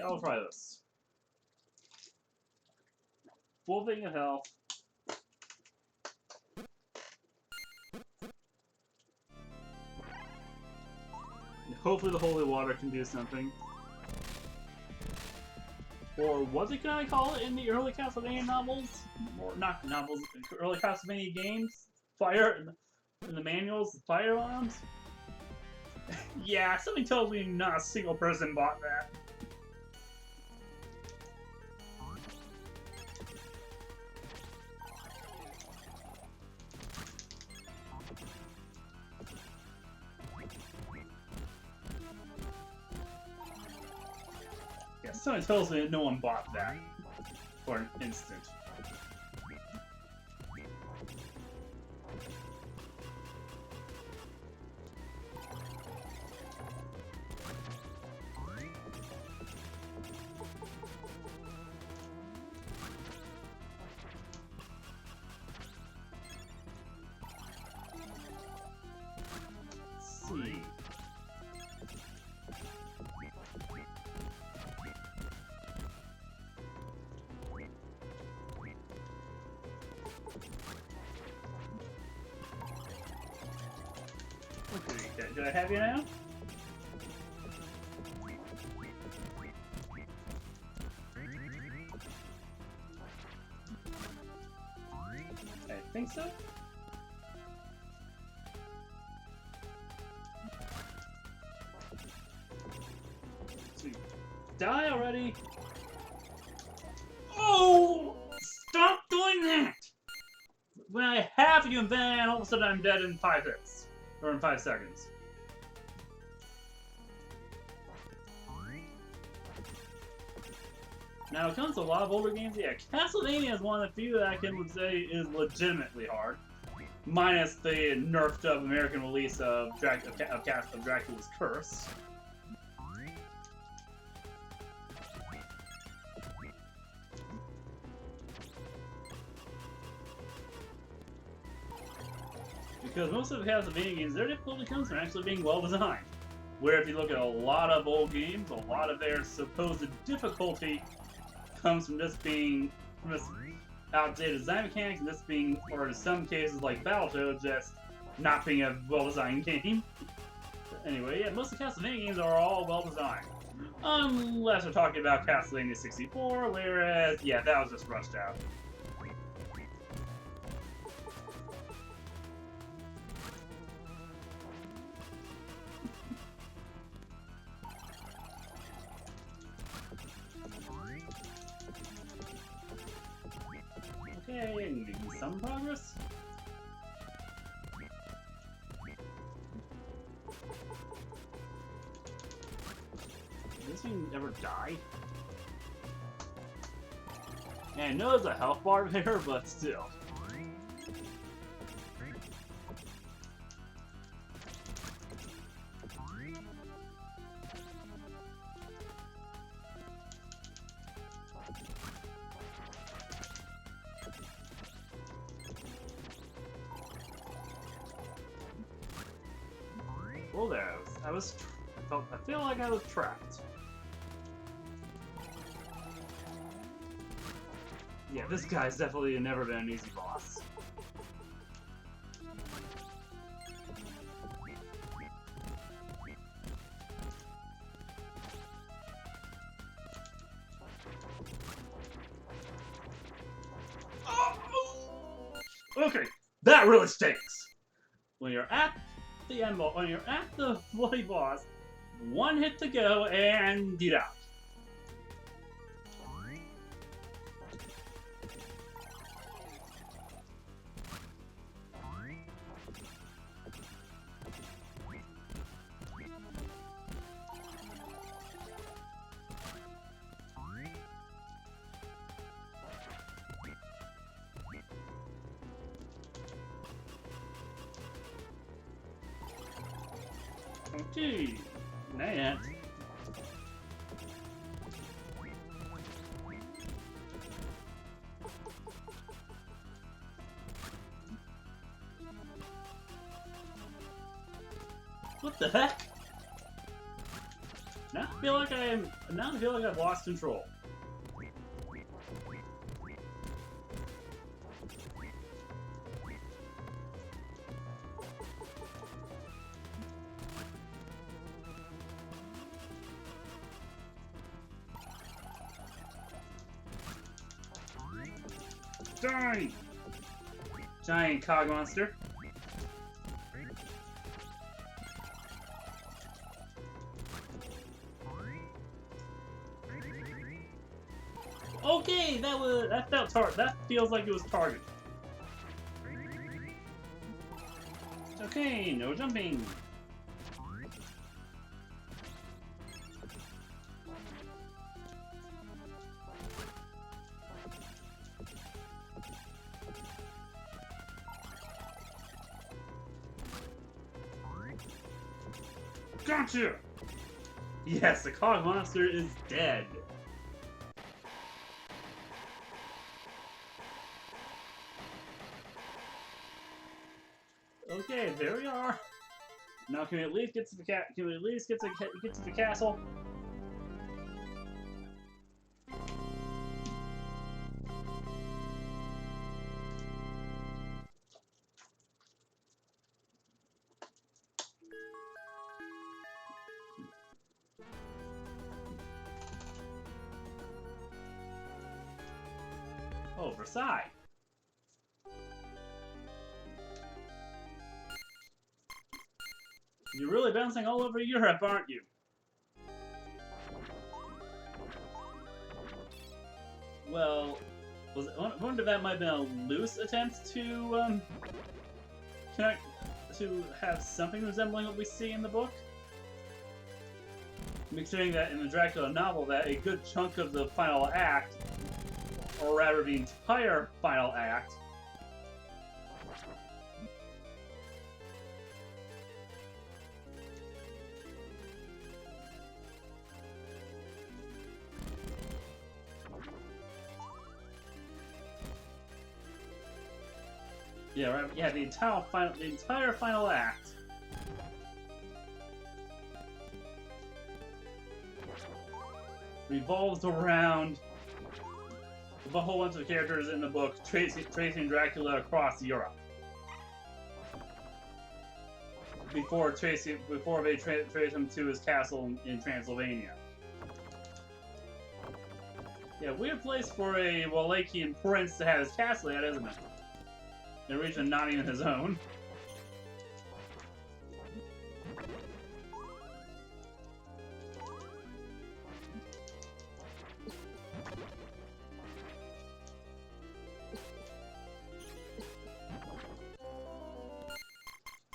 I'll try this. Full thing of health. Hopefully the holy water can do something. Or what they kind of call it in the early Castlevania novels? Or not novels, early Castlevania games? Fire, in the manuals, fire alarms? Yeah, something tells me not a single person bought that. Yeah, something tells me that no one bought that for an instant. See. Okay, do I have you now? I think so. Sweet. Die already! Oh! Stop doing that! When I have you, and then all of a sudden I'm dead in 5 hits. Or in 5 seconds. Now, when it comes to a lot of older games, yeah, Castlevania is one of the few that I can say is legitimately hard. Minus the nerfed up American release of Dracula's Curse. Because most of the Castlevania games, their difficulty comes from actually being well designed. Where if you look at a lot of old games, a lot of their supposed difficulty comes from just being outdated design mechanics, and this being, or in some cases like Battletoads, just not being a well-designed game. But anyway, yeah, most of the Castlevania games are all well-designed. Unless we're talking about Castlevania 64, whereas, yeah, that was just rushed out. Okay, making some progress. Does this thing ever die? And I know there's a health bar there, but still. Well, there I feel like I was trapped. Yeah, this guy's definitely never been an easy boss. Okay, that really stinks. When you're at the end boss, when you're at the bloody boss, 1 hit to go and get out. Okay, not yet. What the heck? Now I feel like I've lost control. Die! Giant cog monster. Okay, that feels like it was targeted. Okay, no jumping. Gotcha! Yes, the cog monster is dead. Okay, there we are. Now, can we at least get to the Can we at least get to the castle? Oh, Versailles. You're really bouncing all over Europe, aren't you? Well, I wonder if that might have been a loose attempt to to have something resembling what we see in the book. Considering that in the Dracula novel, that a good chunk of the final act, or rather the entire final act, yeah, right. Yeah, the entire final act revolves around a whole bunch of characters in the book tracing Dracula across Europe before they trace him to his castle in Transylvania. Yeah, weird place for a Wallachian prince to have his castle at, isn't it? In a region not even his own.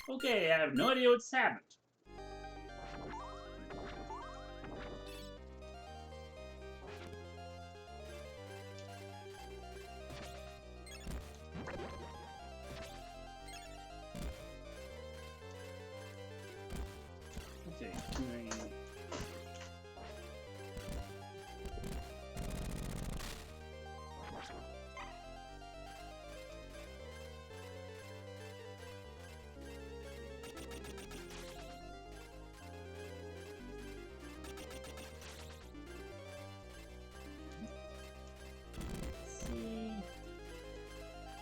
Okay, I have no idea what's happened. Okay,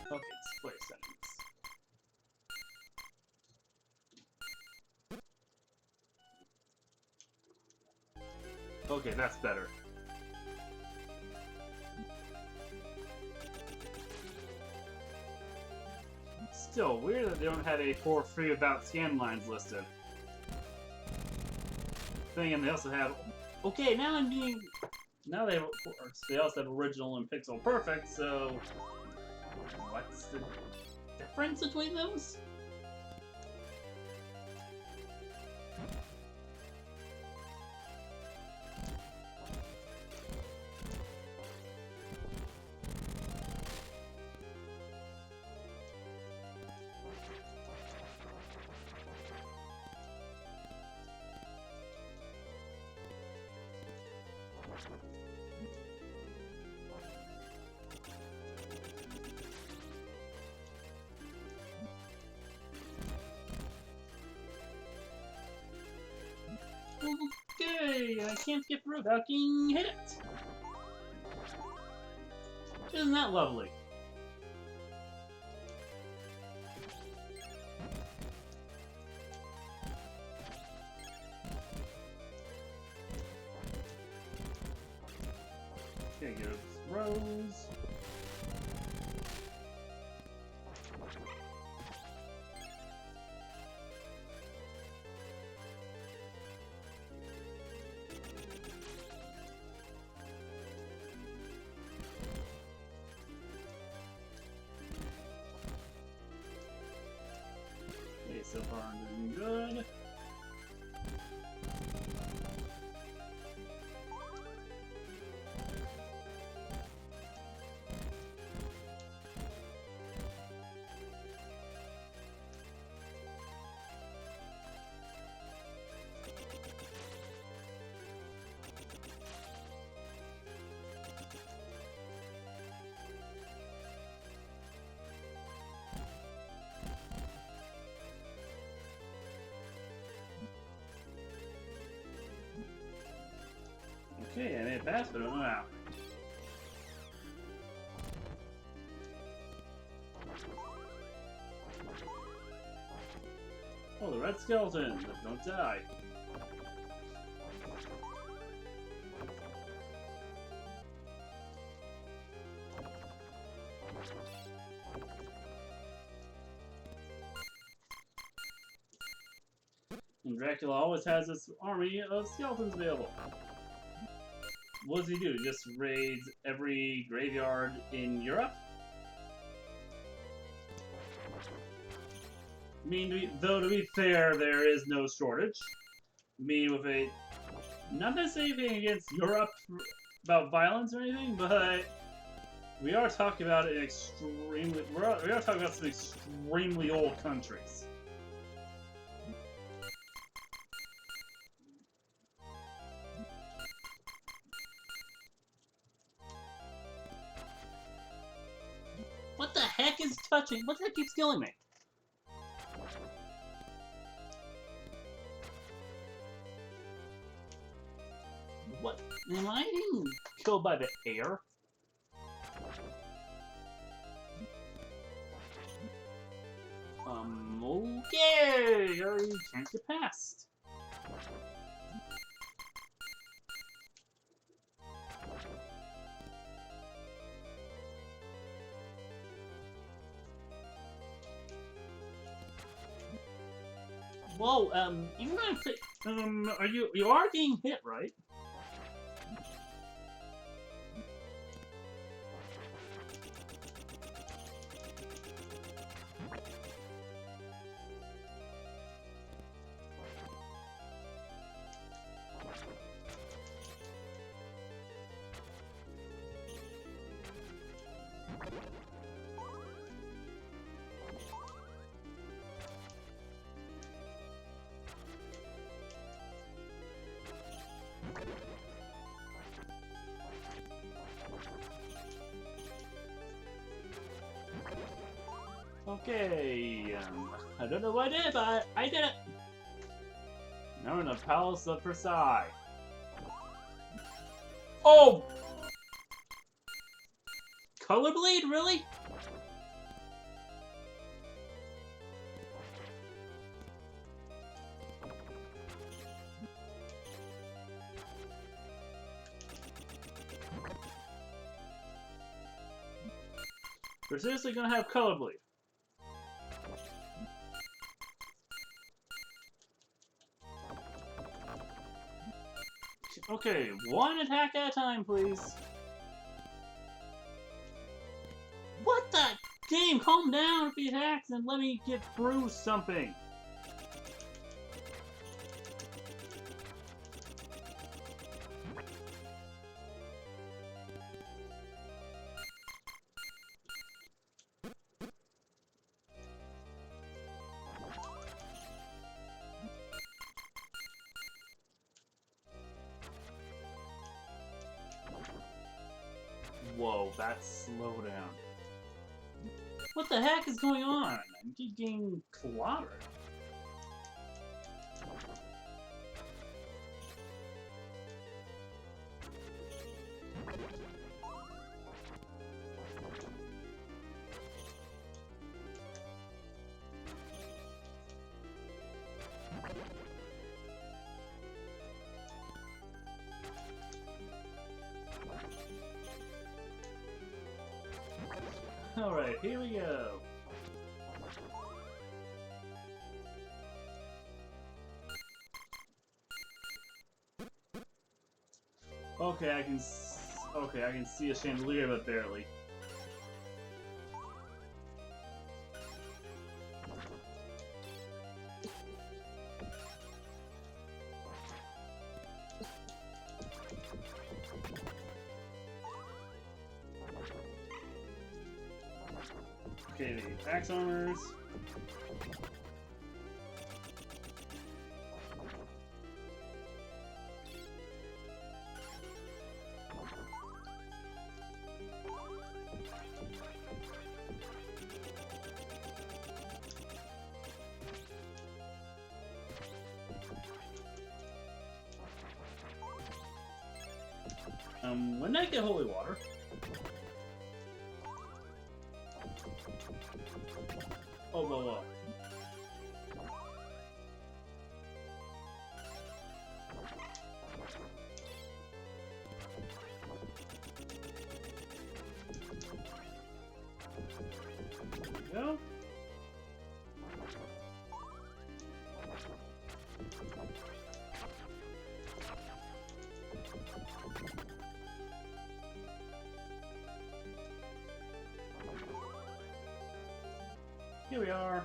okay, display settings. Okay, that's better. Still, weird that they don't have a for free about scan lines listed. Thing, and they also have. Okay, now I'm being. Now they also have original and pixel perfect, so. What's the difference between those? Okay, I can't skip through without getting hit. Isn't that lovely? Okay, goes Rose. Okay, so far I'm doing good. Okay, I made it past, but I don't know how. Oh, the red skeleton! Don't die. And Dracula always has this army of skeletons available. What does he do? He just raids every graveyard in Europe? though to be fair, there is no shortage. I mean, with a not necessarily anything against Europe about violence or anything, but we are talking about an extremely we are talking about some extremely old countries. What the heck is touching? What the heck keeps killing me? What? Am I being killed by the air? Okay, you can't get past. Whoa, even though you are getting hit, right? Okay, I don't know what I did, but I did it! Now we're in the Palace of Versailles. Oh! Color bleed, really? We're seriously gonna have color bleed. Okay, one attack at a time, please. What the? Game, calm down with the attacks and let me get through something. Whoa, that's slow down. What the heck is going on? I keep getting clobbered. Alright, here we go. Okay, I can see a chandelier, but barely. Okay, the axe armors. When I get holy water. Oh, whoa. There we go. Here we are.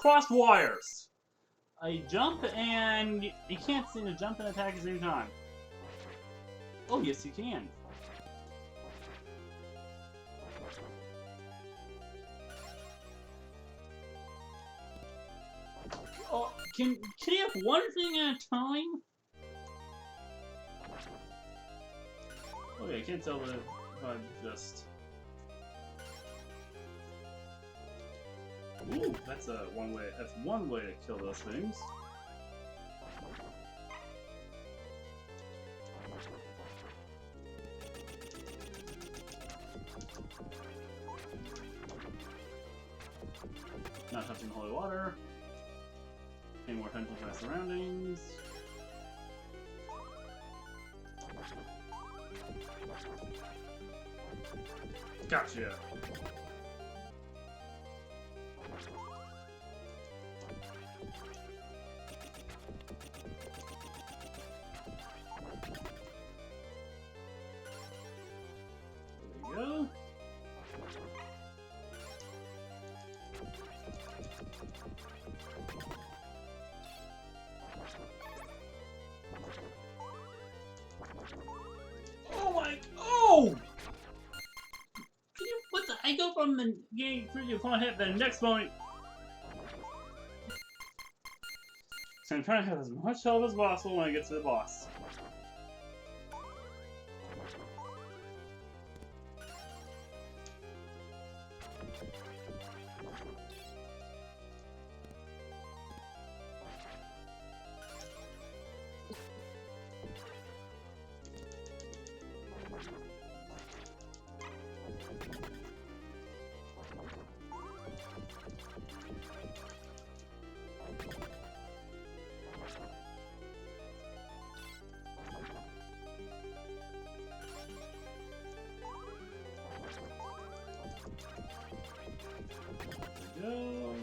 cross wires. I jump and you can't seem to jump and attack at the same time. Oh, yes, you can. Oh, can you have one thing at a time? Okay, I can't tell if I'm just. Ooh, that's one way. That's one way to kill those things. Not touching holy water. Pay more attention to my surroundings. Gotcha. There we go. Oh my! Oh! Can you? What the? I go from the getting pretty fun hit, then the next moment. So I'm trying to have as much health as possible when I get to the boss. Go.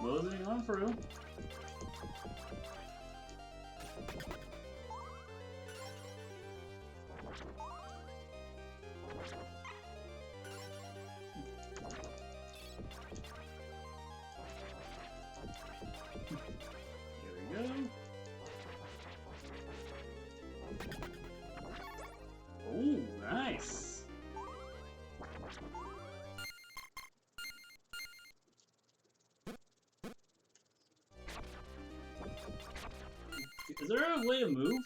Moseying on through. Here we go. Oh, nice. Is there a way to move?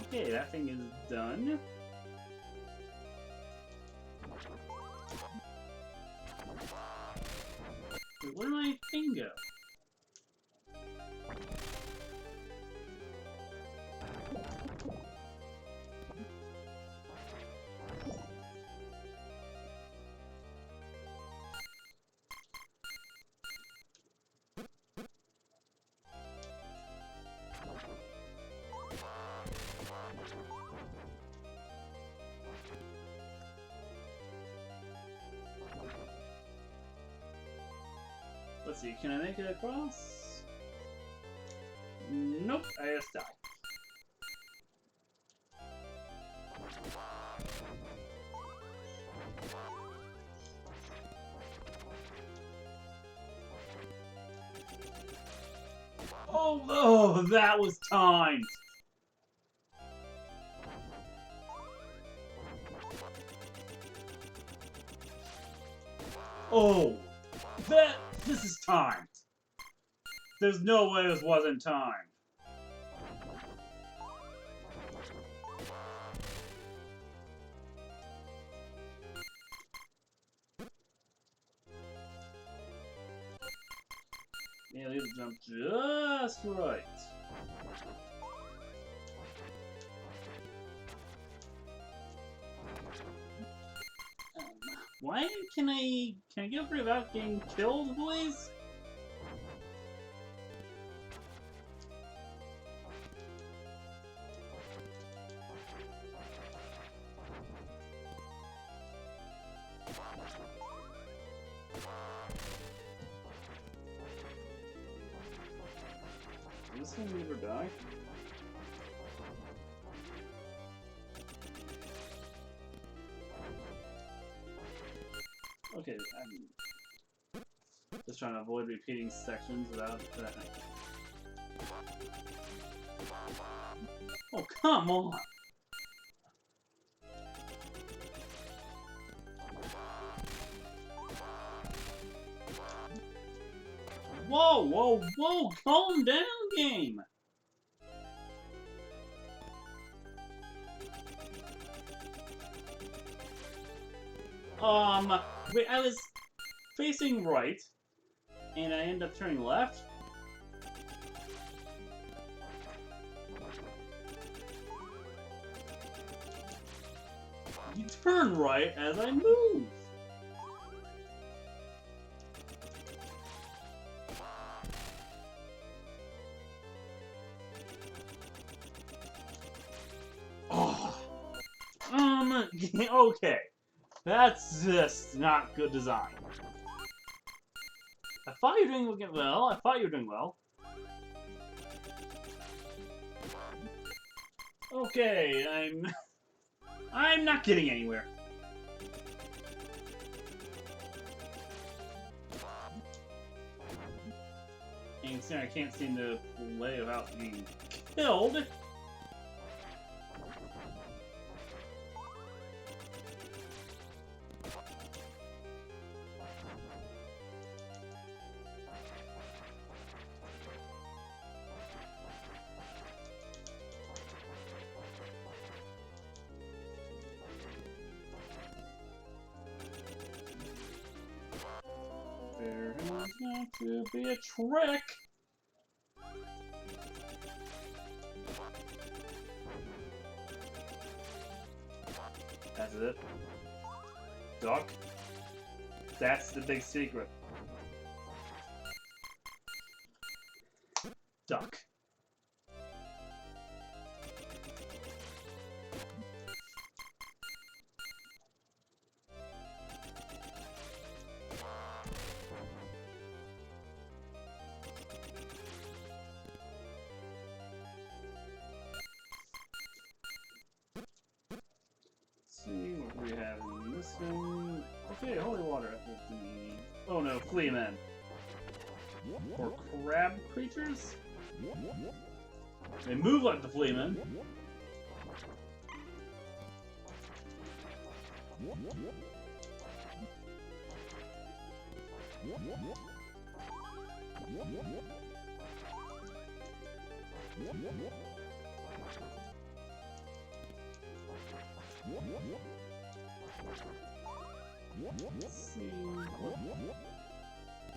Okay, that thing is done. Wait, where did my thing go? Let's see, can I make it across? Nope, I just died. Oh, that was timed! Oh, this is timed. There's no way this wasn't timed. Yeah, leave the jump just right. Why can I get free without getting killed, please? this thing never die? Okay, I'm just trying to avoid repeating sections without that. Oh, come on! Whoa, whoa, whoa! Calm down, game! Wait, I was facing right, and I ended up turning left? You turn right as I move! Oh! Okay. That's just not good design. I thought you were doing well. I thought you were doing well. Okay, I'm not getting anywhere. And considering I can't seem to play without being killed. There's going to be a trick. That's it. Duck. That's the big secret. Duck. See what we have in this one. Okay, holy water. Oh no, flea men. Or crab creatures? They move like the flea men. Let's see.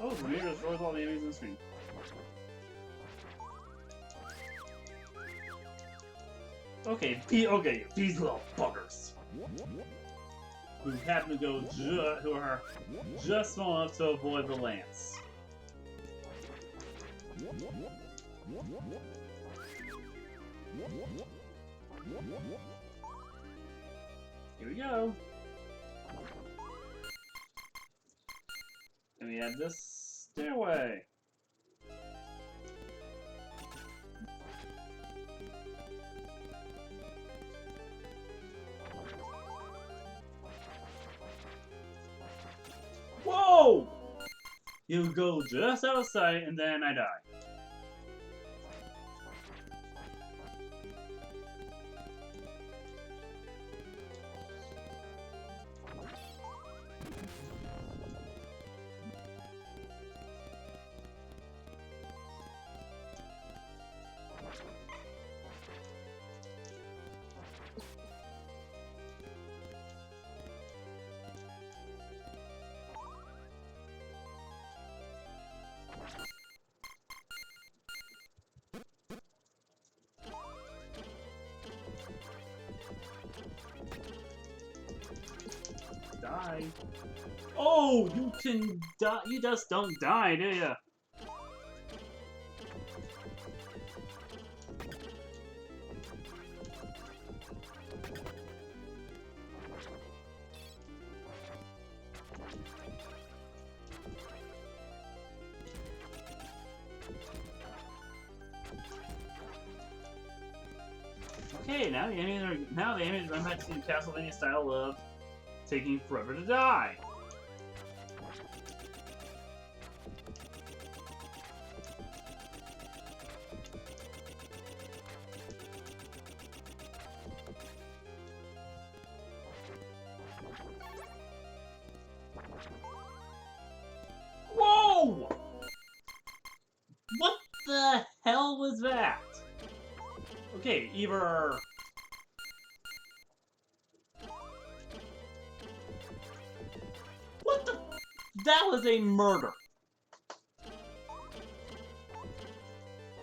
Oh, Rainier destroys all the enemies in the screen. Okay, these little buggers. Who happen to go who are just small enough to avoid the lance. Here we go. And we have this stairway. Whoa! You go just outside and then I die. Die. Oh, you can die. You just don't die, do ya? Okay, now the enemies are back to the Castlevania style of taking forever to die. Whoa! What the hell was that? Okay, either... What the... That was a murder.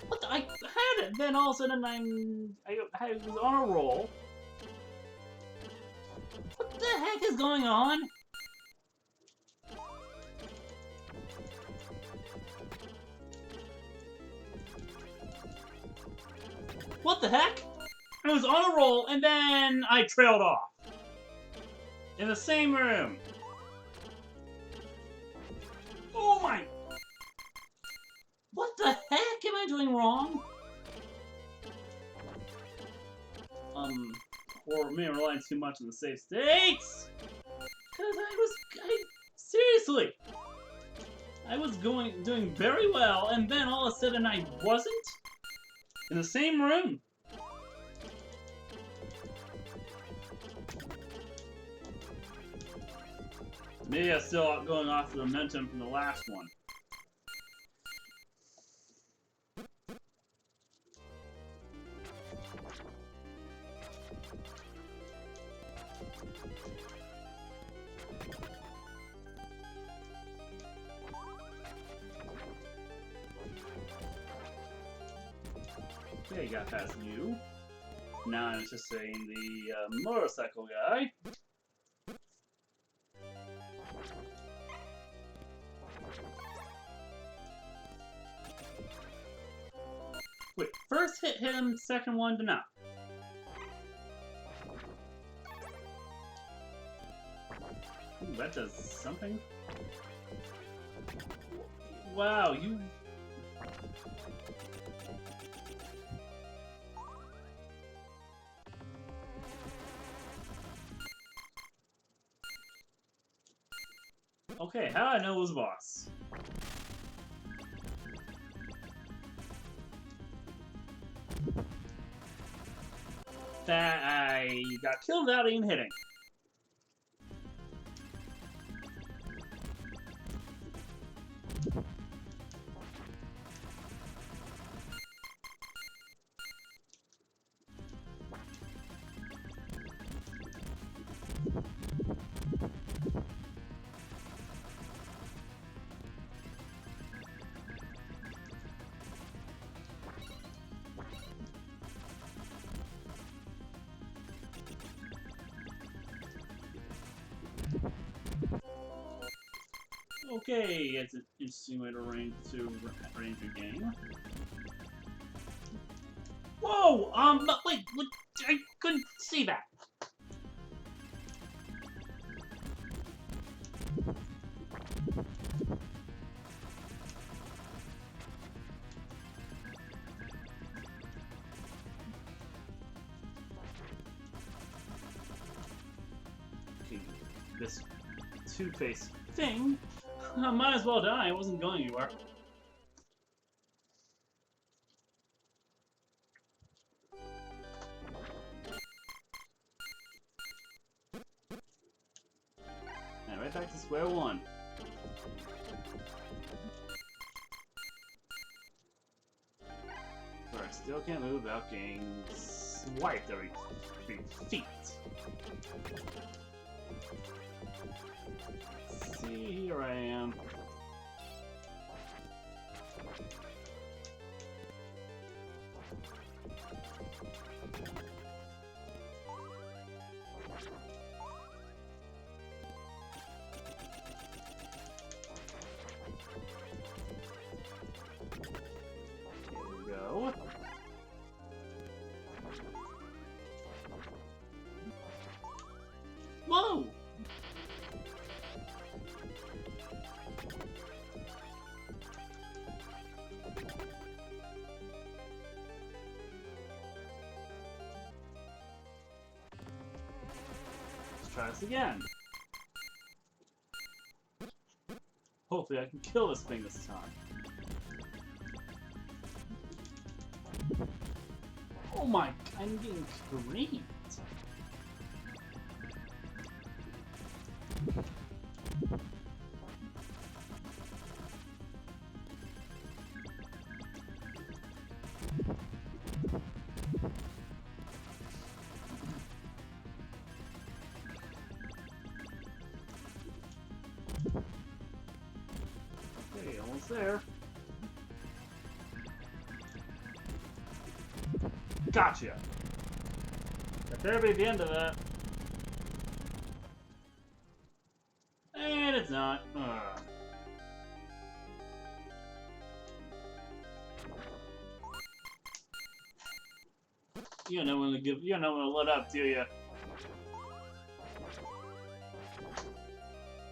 What the... I had it, then all of a sudden I was on a roll. What the heck is going on? What the heck? I was on a roll, and then I trailed off. In the same room. Oh my... What the heck am I doing wrong? Or maybe I'm relying too much on the save states? Because seriously. I was doing very well, and then all of a sudden I wasn't? In the same room. Maybe I'm still going off the momentum from the last one. Okay, got past you. Now I'm just saying the motorcycle guy. Wait, first hit him, second one to not. Ooh, that does something. Wow, you... Okay, how did I know it was a boss? That I got killed without even hitting. Okay, it's an interesting way to arrange your game. Whoa! Wait, what? I couldn't see that. Okay, this two-faced thing. I might as well die. I wasn't going anywhere. And right back to square one. But I still can't move without getting swiped every 3 feet. See, here I am. Here we go. Whoa! try this again. Hopefully I can kill this thing this time. Oh my, I'm getting creamed. Okay, almost there. Gotcha! That better be the end of that. And it's not. Ugh. You don't know when to give. You don't know when to let up, do you?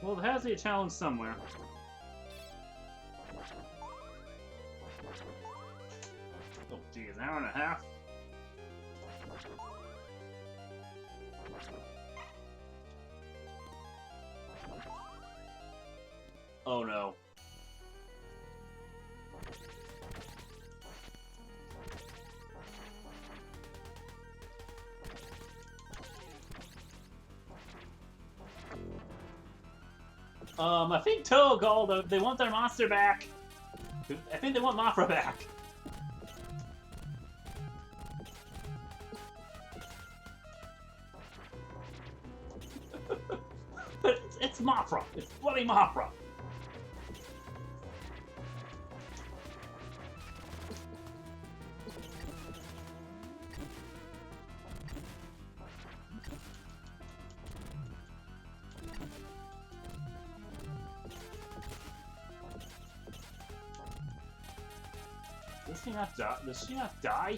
Well, there has to be a challenge somewhere. Oh, geez, an hour and a half. Oh no. I think Togo, they want their monster back. I think they want Mafra back. But it's Mafra. It's bloody Mafra. Does she not die? Does she not die?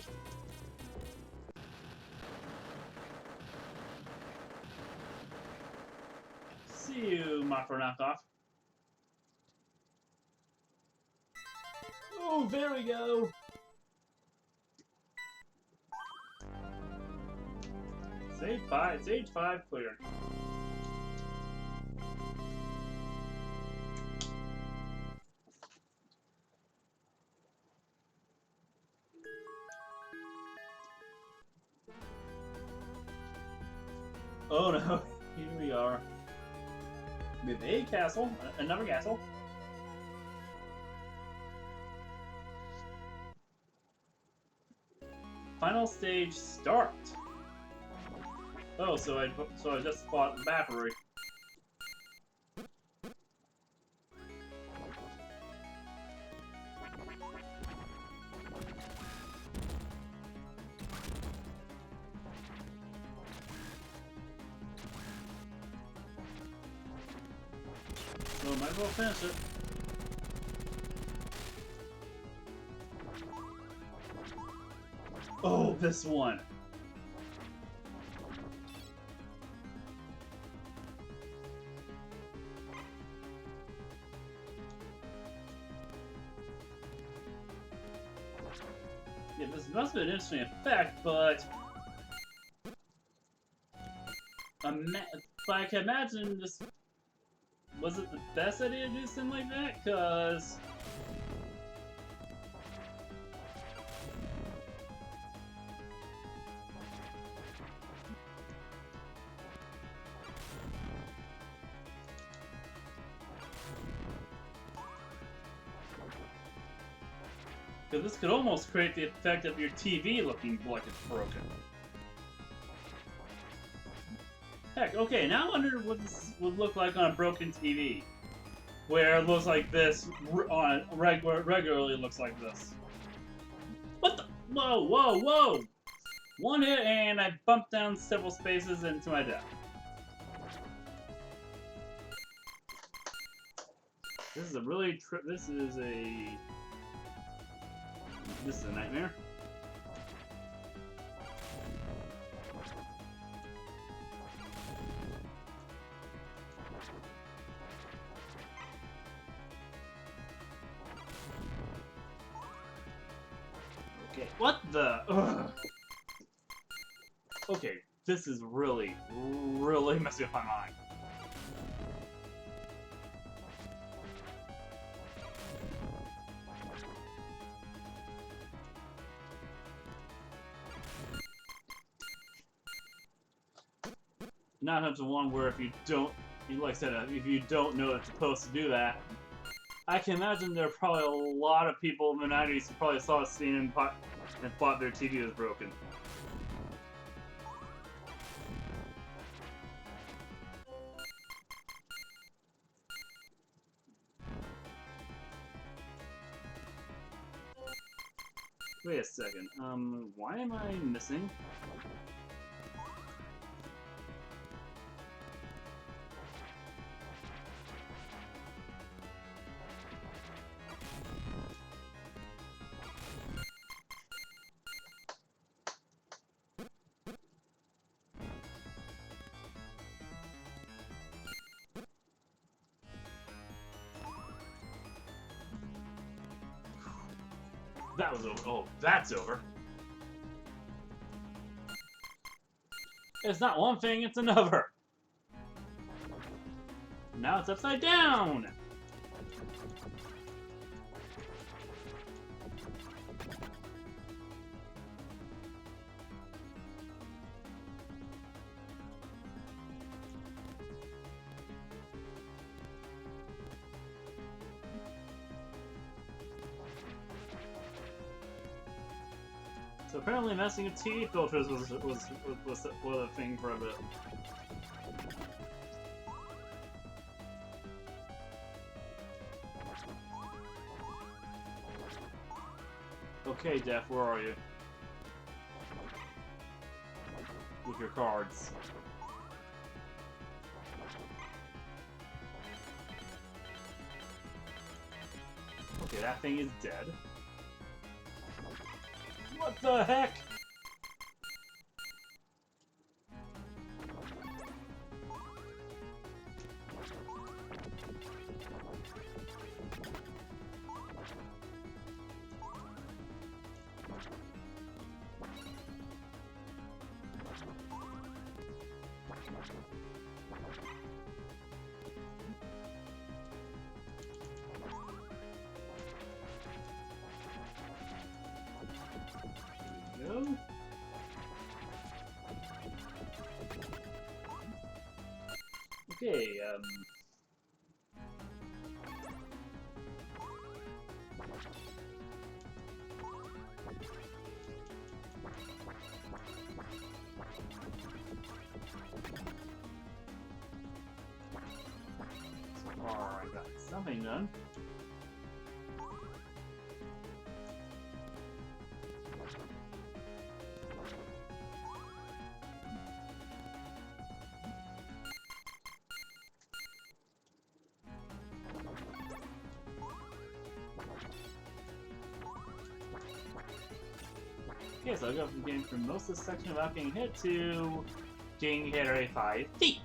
See you, Mafra knockoff. Oh, there we go. Stage 5 cleared. Oh no, here we are. With a castle, another castle. Final stage start. Oh, so I just fought Battery. So might as well finish it. Oh, this one. Yeah, this must be an interesting effect, but I can imagine this. Was it the best idea to do something like that? Cause this could almost create the effect of your TV looking like it's broken. Heck, okay, now I wonder what this would look like on a broken TV. Where it looks like this, on regularly looks like this. What the? Whoa, whoa, whoa! One hit and I bumped down several spaces into my death. This is a really this is a nightmare. Okay, what the? Ugh. Okay, This is really, really messing up my mind. Not up to one where if you don't, like I said, if you don't know it's supposed to do that, I can imagine there are probably a lot of people in the 90s who probably saw a scene and thought their TV was broken. Wait a second, why am I missing? That was over. Oh, that's over. It's not one thing, it's another. Now it's upside down. So apparently messing with TV filters was a thing for a bit. Okay, Def, where are you? With your cards. Okay, that thing is dead. What the heck? Go. Okay, so far I got something done. Okay, so I go from getting through most of this section without getting hit to getting hit every 5 feet.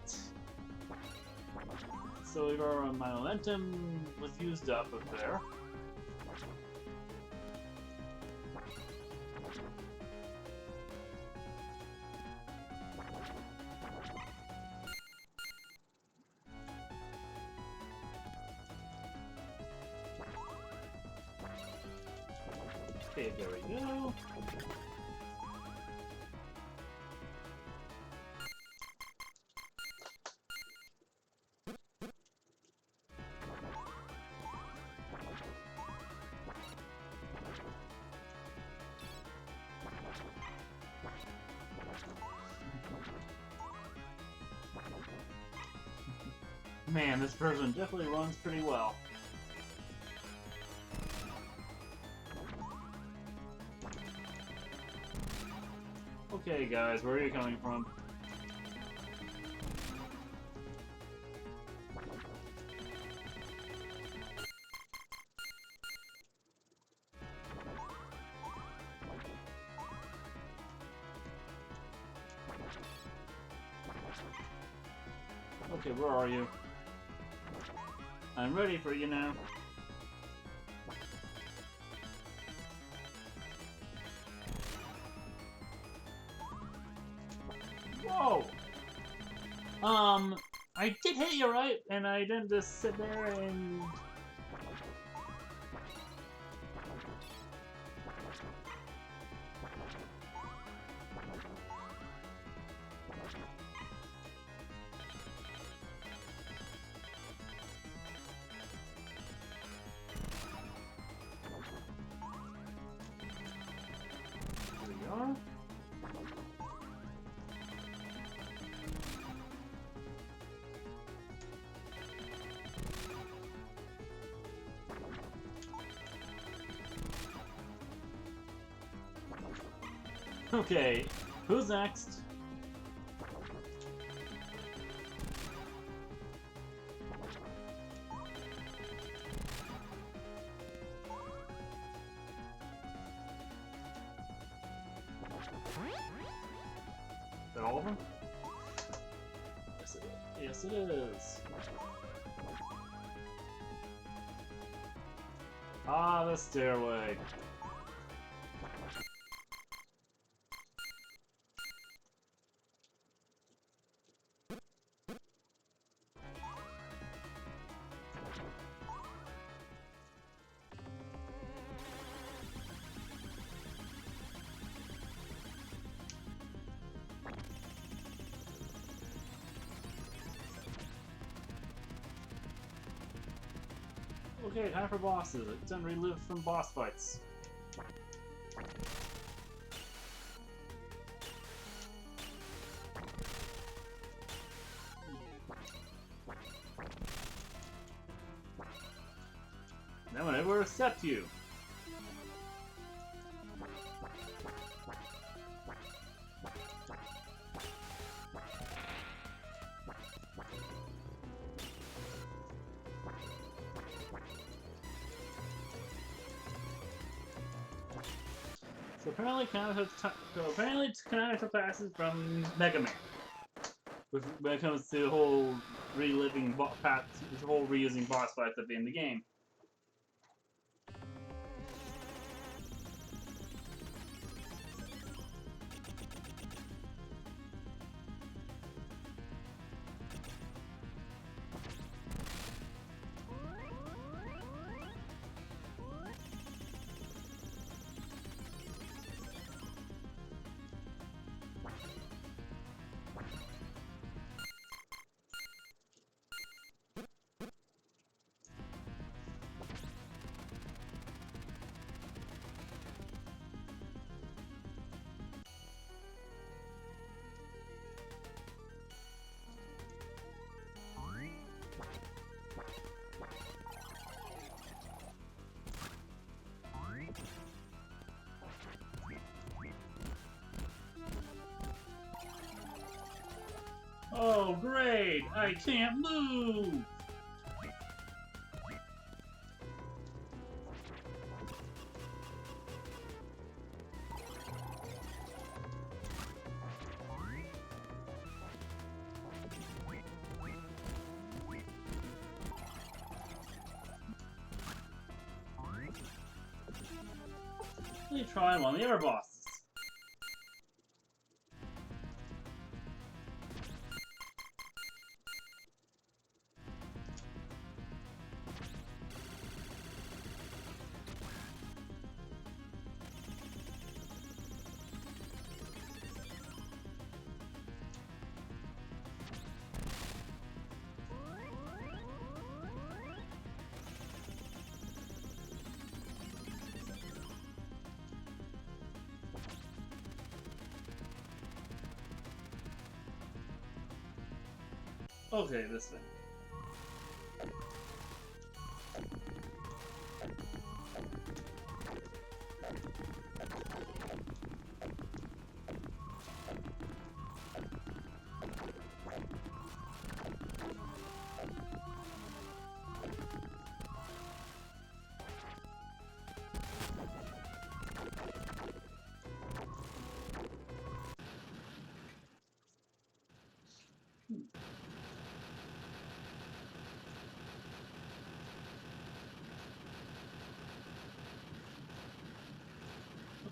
So we've already, my momentum was used up there. Okay, there we go. Man, this version definitely runs pretty well. Okay, guys, where are you coming from? Okay, where are you? I'm ready for you now. I did hit you right, and I didn't just sit there and... Here we are. Okay, who's next? Is that all of them? Yes, it is. Yes, it is. Ah, the stairway. Okay, time for bosses. It's time to relive from boss fights. No one ever accept you. So apparently, Canonical passes from Mega Man. When it comes to the whole reliving the whole reusing boss fights at the end of the game. Oh, great! I can't move! Let me try one of the other bosses. Okay, this thing.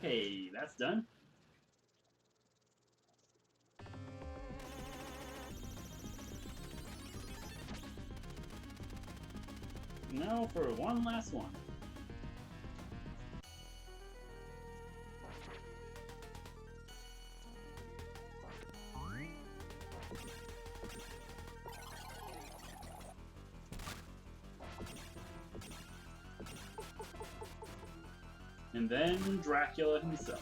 Okay, that's done. Now for one last one. And then Dracula himself.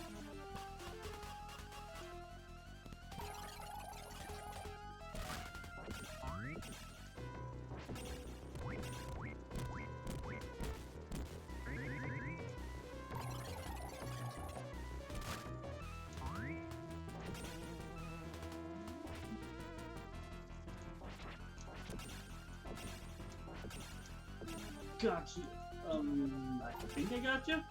Got you. I think I got you.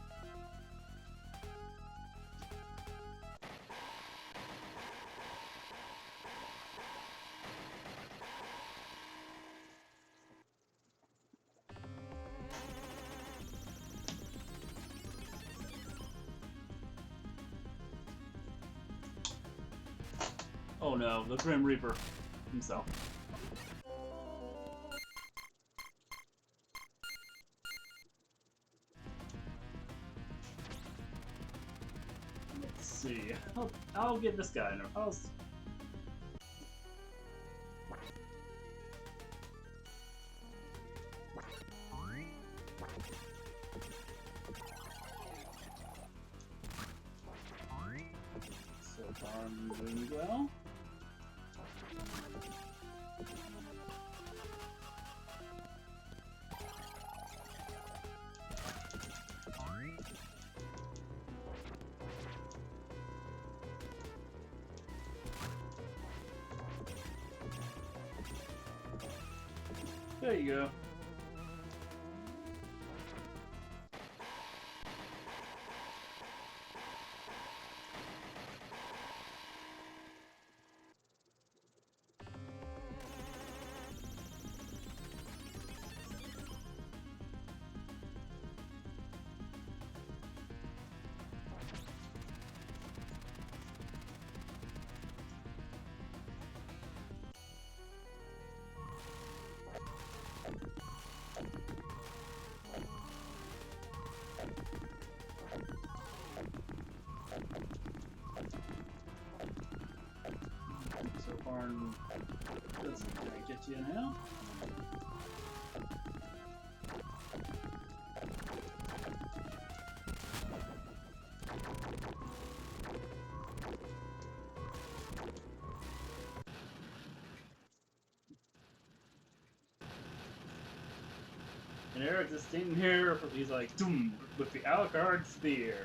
Oh no, the Grim Reaper himself. Let's see. I'll get this guy in a house. So far, I'm doing well. There you go. So far, that's gonna get you now. And Eric's just standing here, he's like, doom, with the Alucard spear.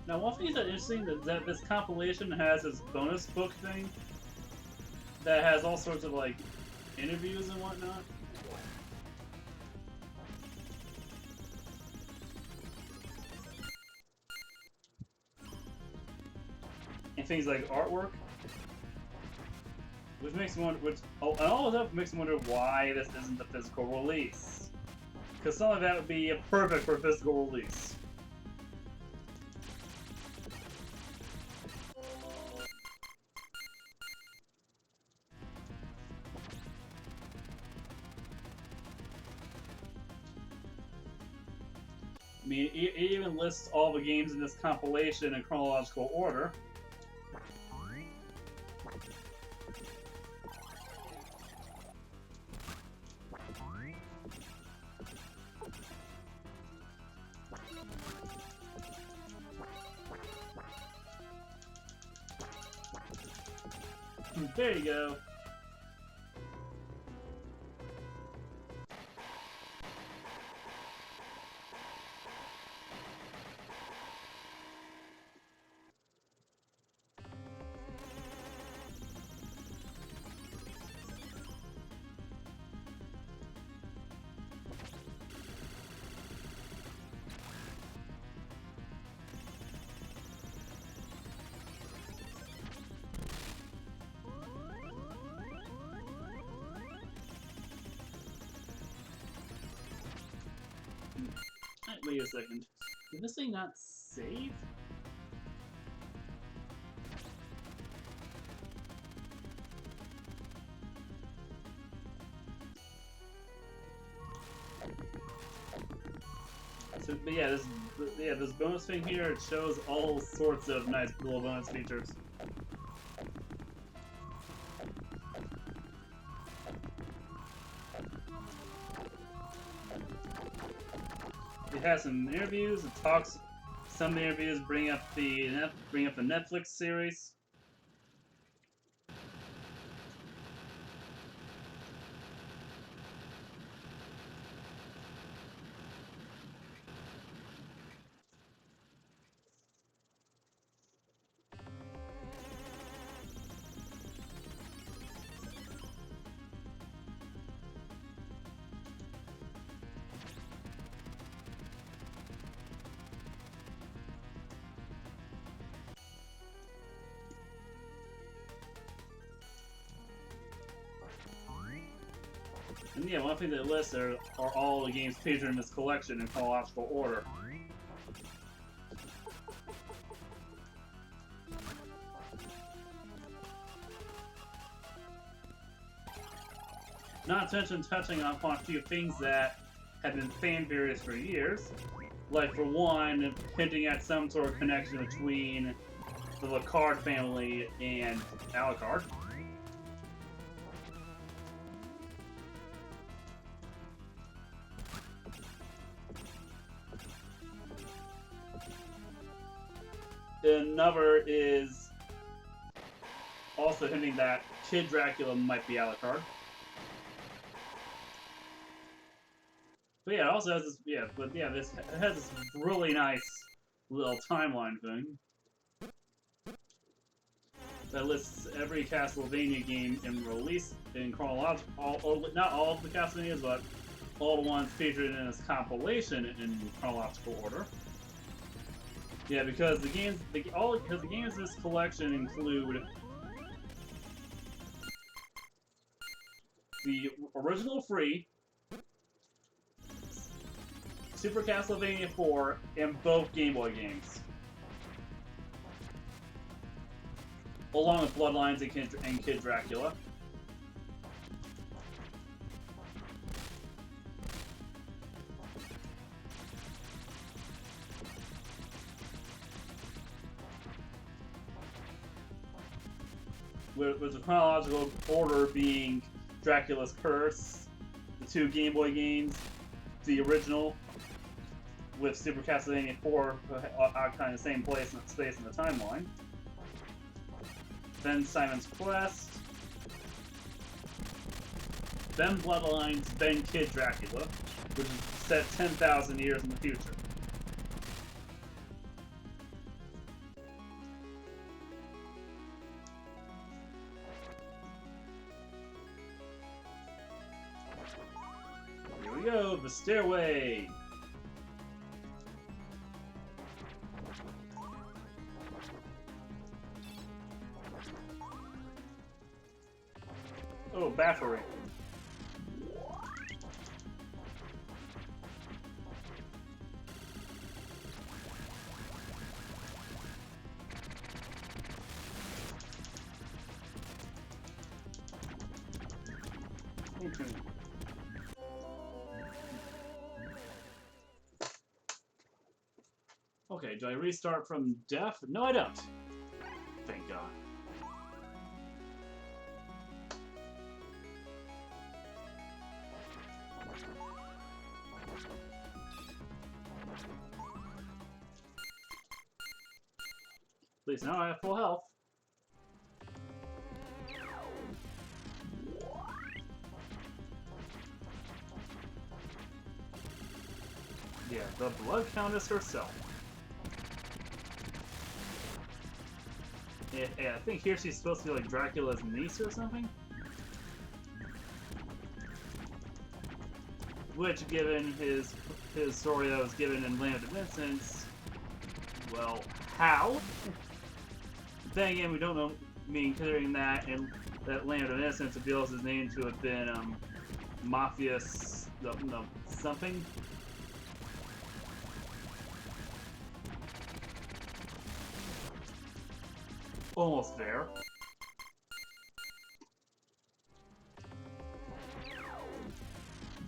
Now, one thing that's interesting is that this compilation has this bonus book thing that has all sorts of, like, interviews and whatnot. And things like artwork. Which makes me wonder, and all of that makes me wonder why this isn't the physical release. Because some of that would be perfect for a physical release. I mean, it even lists all the games in this compilation in chronological order. There you go. Wait a second. Did this thing not save? So, but yeah, this bonus thing here, it shows all sorts of nice little bonus features. It has some interviews. It talks. Some interviews bring up the Netflix series. And yeah, one thing that lists are all the games featured in this collection in chronological order. Not to mention touching upon a few things that have been fan theories for years. Like, for one, hinting at some sort of connection between the Lacard family and Alucard. Another is also hinting that Kid Dracula might be Alucard. But yeah, it also has this, this has this really nice little timeline thing that lists every Castlevania game in release in chronological, not all of the Castlevanias, but all the ones featured in this compilation in chronological order. Yeah, because the games in this collection include the original 3, Super Castlevania 4, and both Game Boy games, along with Bloodlines and Kid Dracula. With the chronological order being Dracula's Curse, the 2 Game Boy games, the original, with Super Castlevania 4 occupying the same place and space in the timeline. Then Simon's Quest, then Bloodlines, then Kid Dracula, which is set 10,000 years in the future. Here we go, the stairway! Oh, baffling. Okay. Okay, do I restart from death? No, I don't. Thank God. At least now I have full health. Yeah, the Blood Countess herself. Yeah, I think here she's supposed to be like Dracula's niece or something. Which, given his story that was given in Land of Innocence, well, how? Then again, we don't know. I mean, considering that in that Land of Innocence reveals his name to have been Mafias, no, something. Almost there.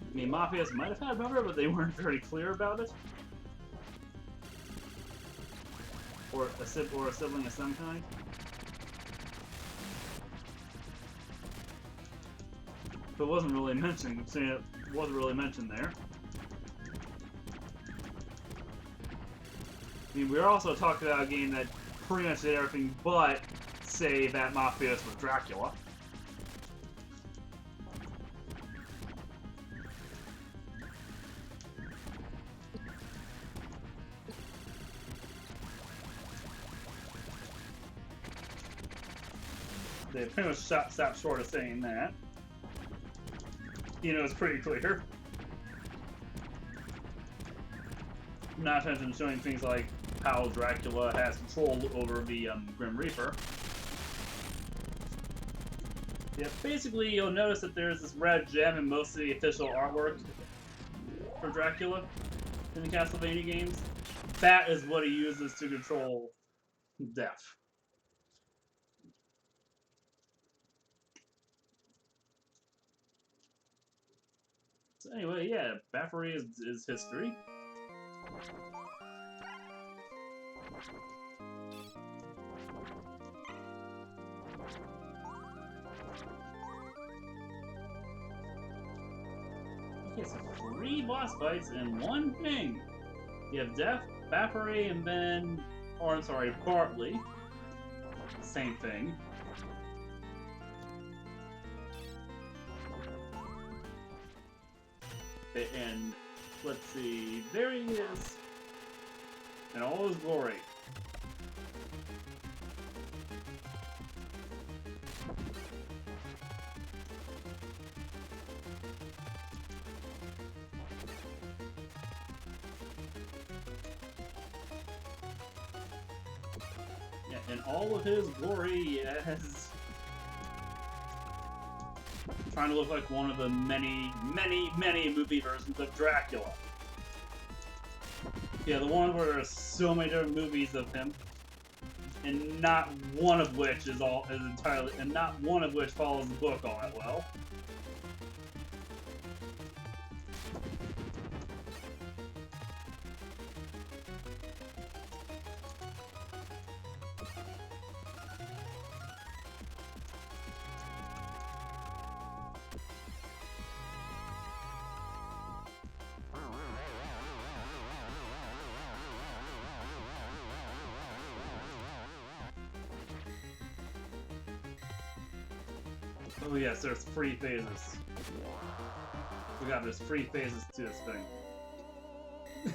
I mean, Mafias might have had a brother, but they weren't very clear about it. or a sibling of some kind. But it wasn't really mentioned. It wasn't really mentioned there. I mean, we were also talking about a game that pretty much did everything but say that Mafias was Dracula. They pretty much stopped short of saying that. You know, it's pretty clear. Not to mention showing things like how Dracula has control over the Grim Reaper. Yeah, basically you'll notice that there's this red gem in most of the official artwork for Dracula in the Castlevania games. That is what he uses to control Death. So anyway, yeah, Baffery is history. Okay, so 3 boss fights in one thing. You have Death, Baffery, and then, or I'm sorry, Bartley. Same thing. And let's see, there he is, in all his glory. Yeah, in all of his glory, yes. Trying to look like one of the many, many, many movie versions of Dracula. Yeah, the one where there's so many different movies of him, and not one of which is entirely, and not one of which follows the book all that well. Oh yes, there's 3 phases. There's 3 phases to this thing.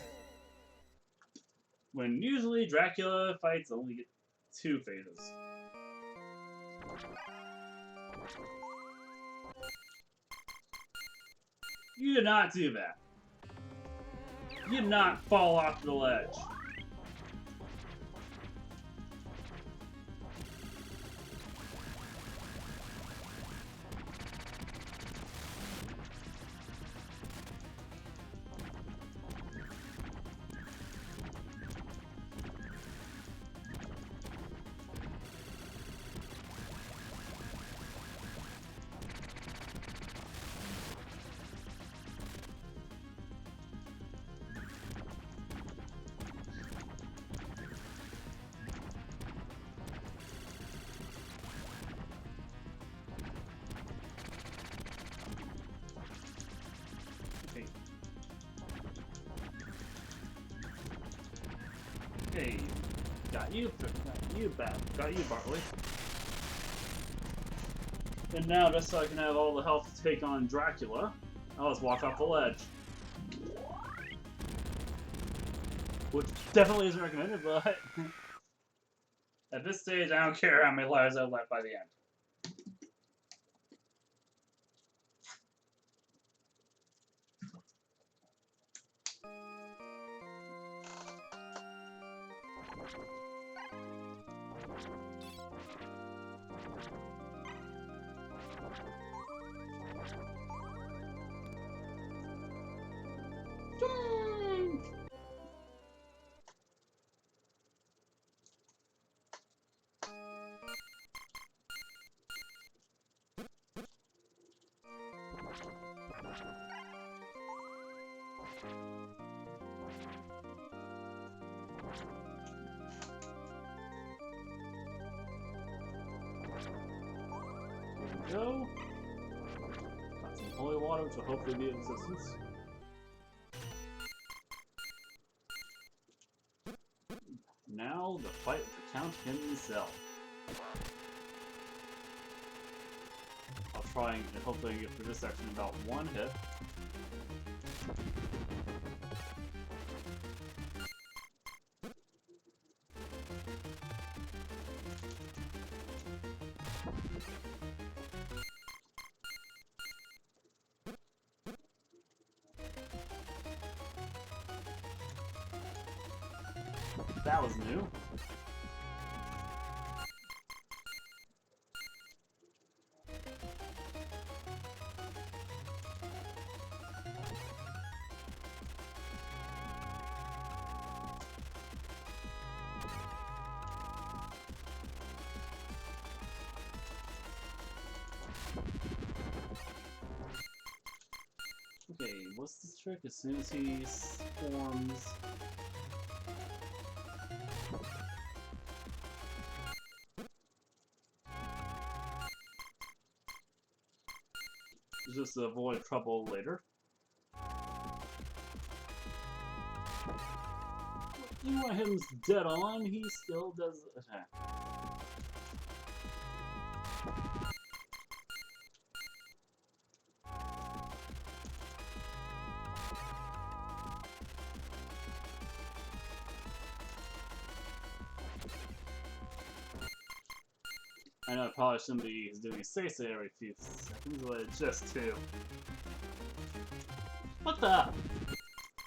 When usually Dracula fights only get 2 phases. You did not do that. You did not fall off the ledge. Okay, got you, Bartley. And now, just so I can have all the health to take on Dracula, I'll just walk off the ledge. Which definitely isn't recommended, but at this stage, I don't care how many lives I've left by the end. go. Got some holy water, which will hopefully be of assistance. Now, the fight with the Count himself. I'll try and hopefully get through this section in about one hit. That was new. Okay, what's this trick? As soon as he forms... just to avoid trouble later. You want him dead on, he still does attack. I know I probably shouldn't be doing a say every few seconds, but it's just two. What the?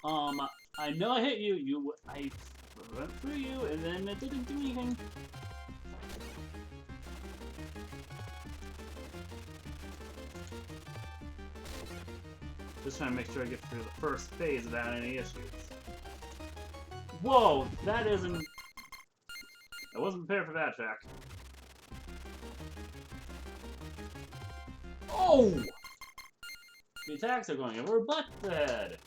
I know I hit you. I went through you, and then it didn't do anything. Just trying to make sure I get through the first phase without any issues. Whoa, that isn't... I wasn't prepared for that track. Oh! The attacks are going over butt head.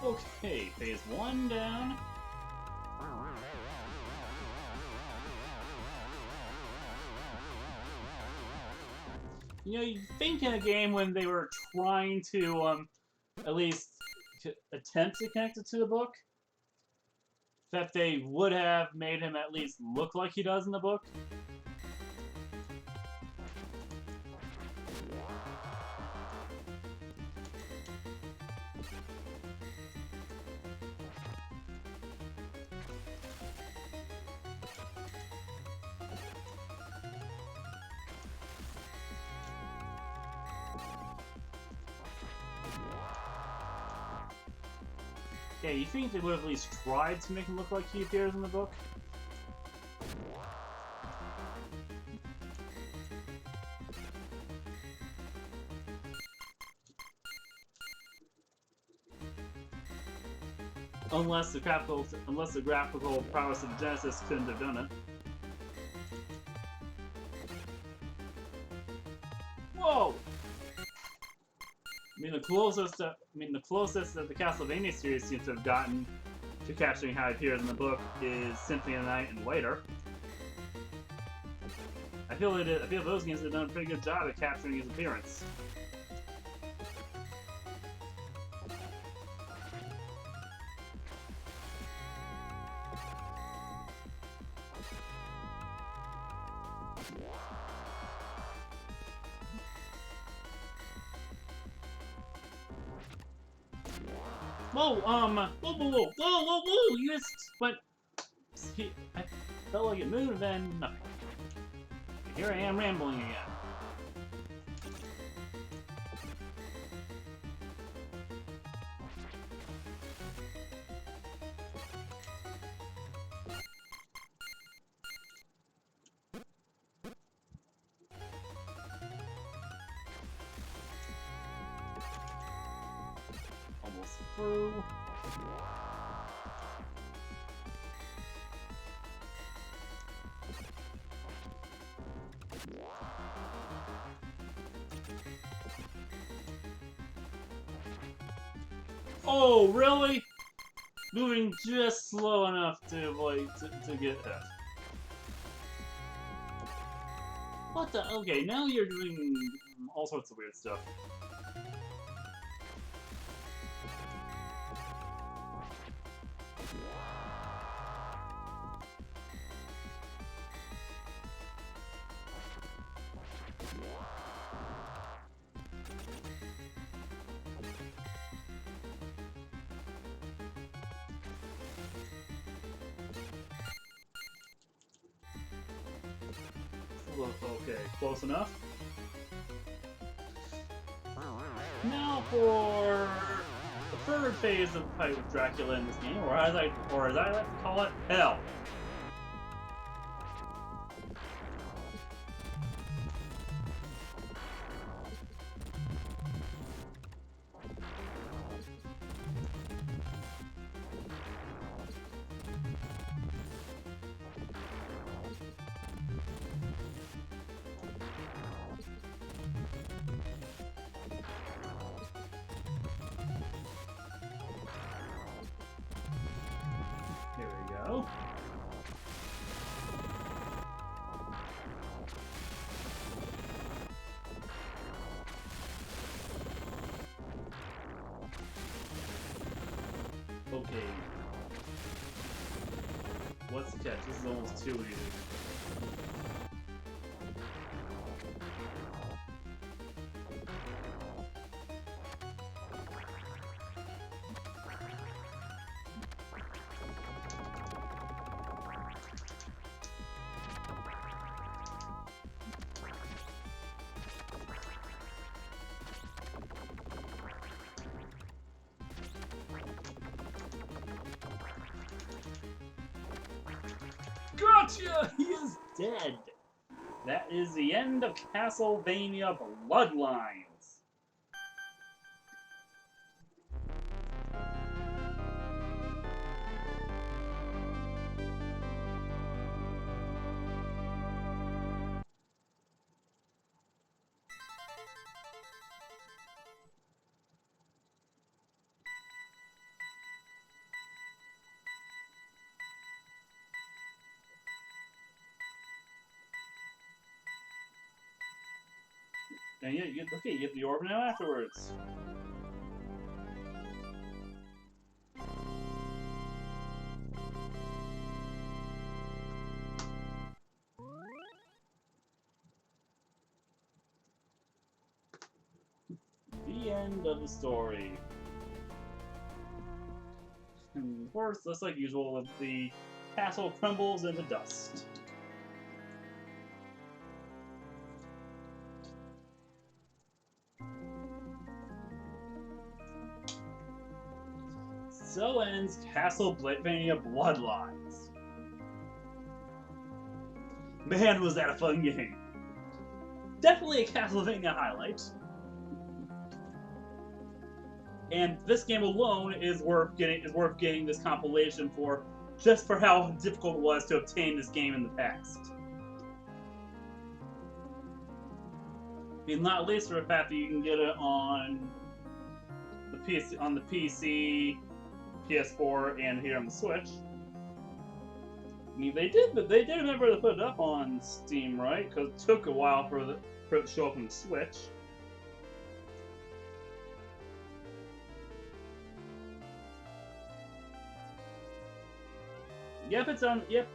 Okay, phase 1 down. You know, you'd think in a game when they were trying to, at least attempt to connect it to the book, that they would have made him at least look like he does in the book. Yeah, you think they would have at least tried to make him look like he appears in the book? Unless the graphical prowess of the Genesis couldn't have done it. Whoa! I mean, the closest that the Castlevania series seems to have gotten to capturing how he appears in the book is Symphony of the Night and later. I feel those games have done a pretty good job at capturing his appearance. Whoa, whoa, you just went... I felt like it moved, then nothing. Here I am rambling again. Almost through. Oh, really? Moving just slow enough to avoid to get hit. What the? Okay, now you're doing all sorts of weird stuff. Okay, close enough. Now for the third phase of the fight with Dracula in this game, or as I like to call it, Hell. Here we go. Okay. What's the catch? This is almost too easy. Gotcha! He is dead! That is the end of Castlevania Bloodlines. And you get the orb now afterwards. The end of the story. And first, just like usual, the castle crumbles into dust. So ends Castlevania Bloodlines. Man, was that a fun game. Definitely a Castlevania highlight. And this game alone is worth getting this compilation for, just for how difficult it was to obtain this game in the past. I mean, not least for the fact that you can get it on the PC, PS4, and here on the Switch. I mean, they did remember to put it up on Steam, right? Because it took a while for it to show up on the Switch. Yep, it's on the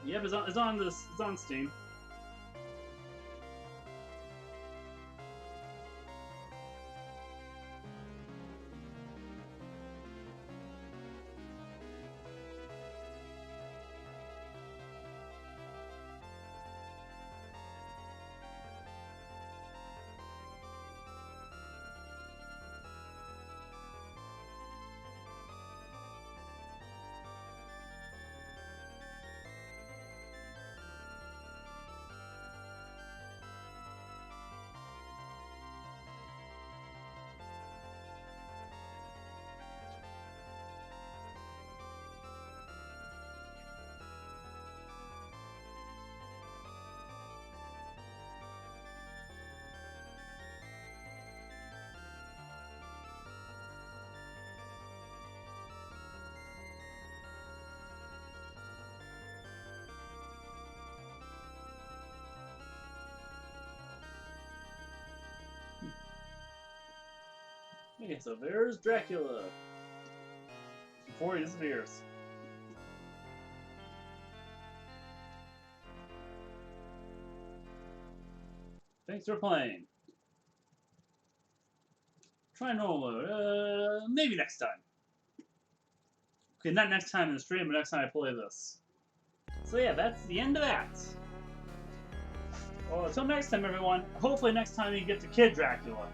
Yep, it's on Steam. Okay, so there's Dracula. Before he disappears. Thanks for playing. Try normal mode. Maybe next time. Okay, not next time in the stream, but next time I play this. So yeah, that's the end of that. Well, until next time, everyone. Hopefully next time you get to Kid Dracula.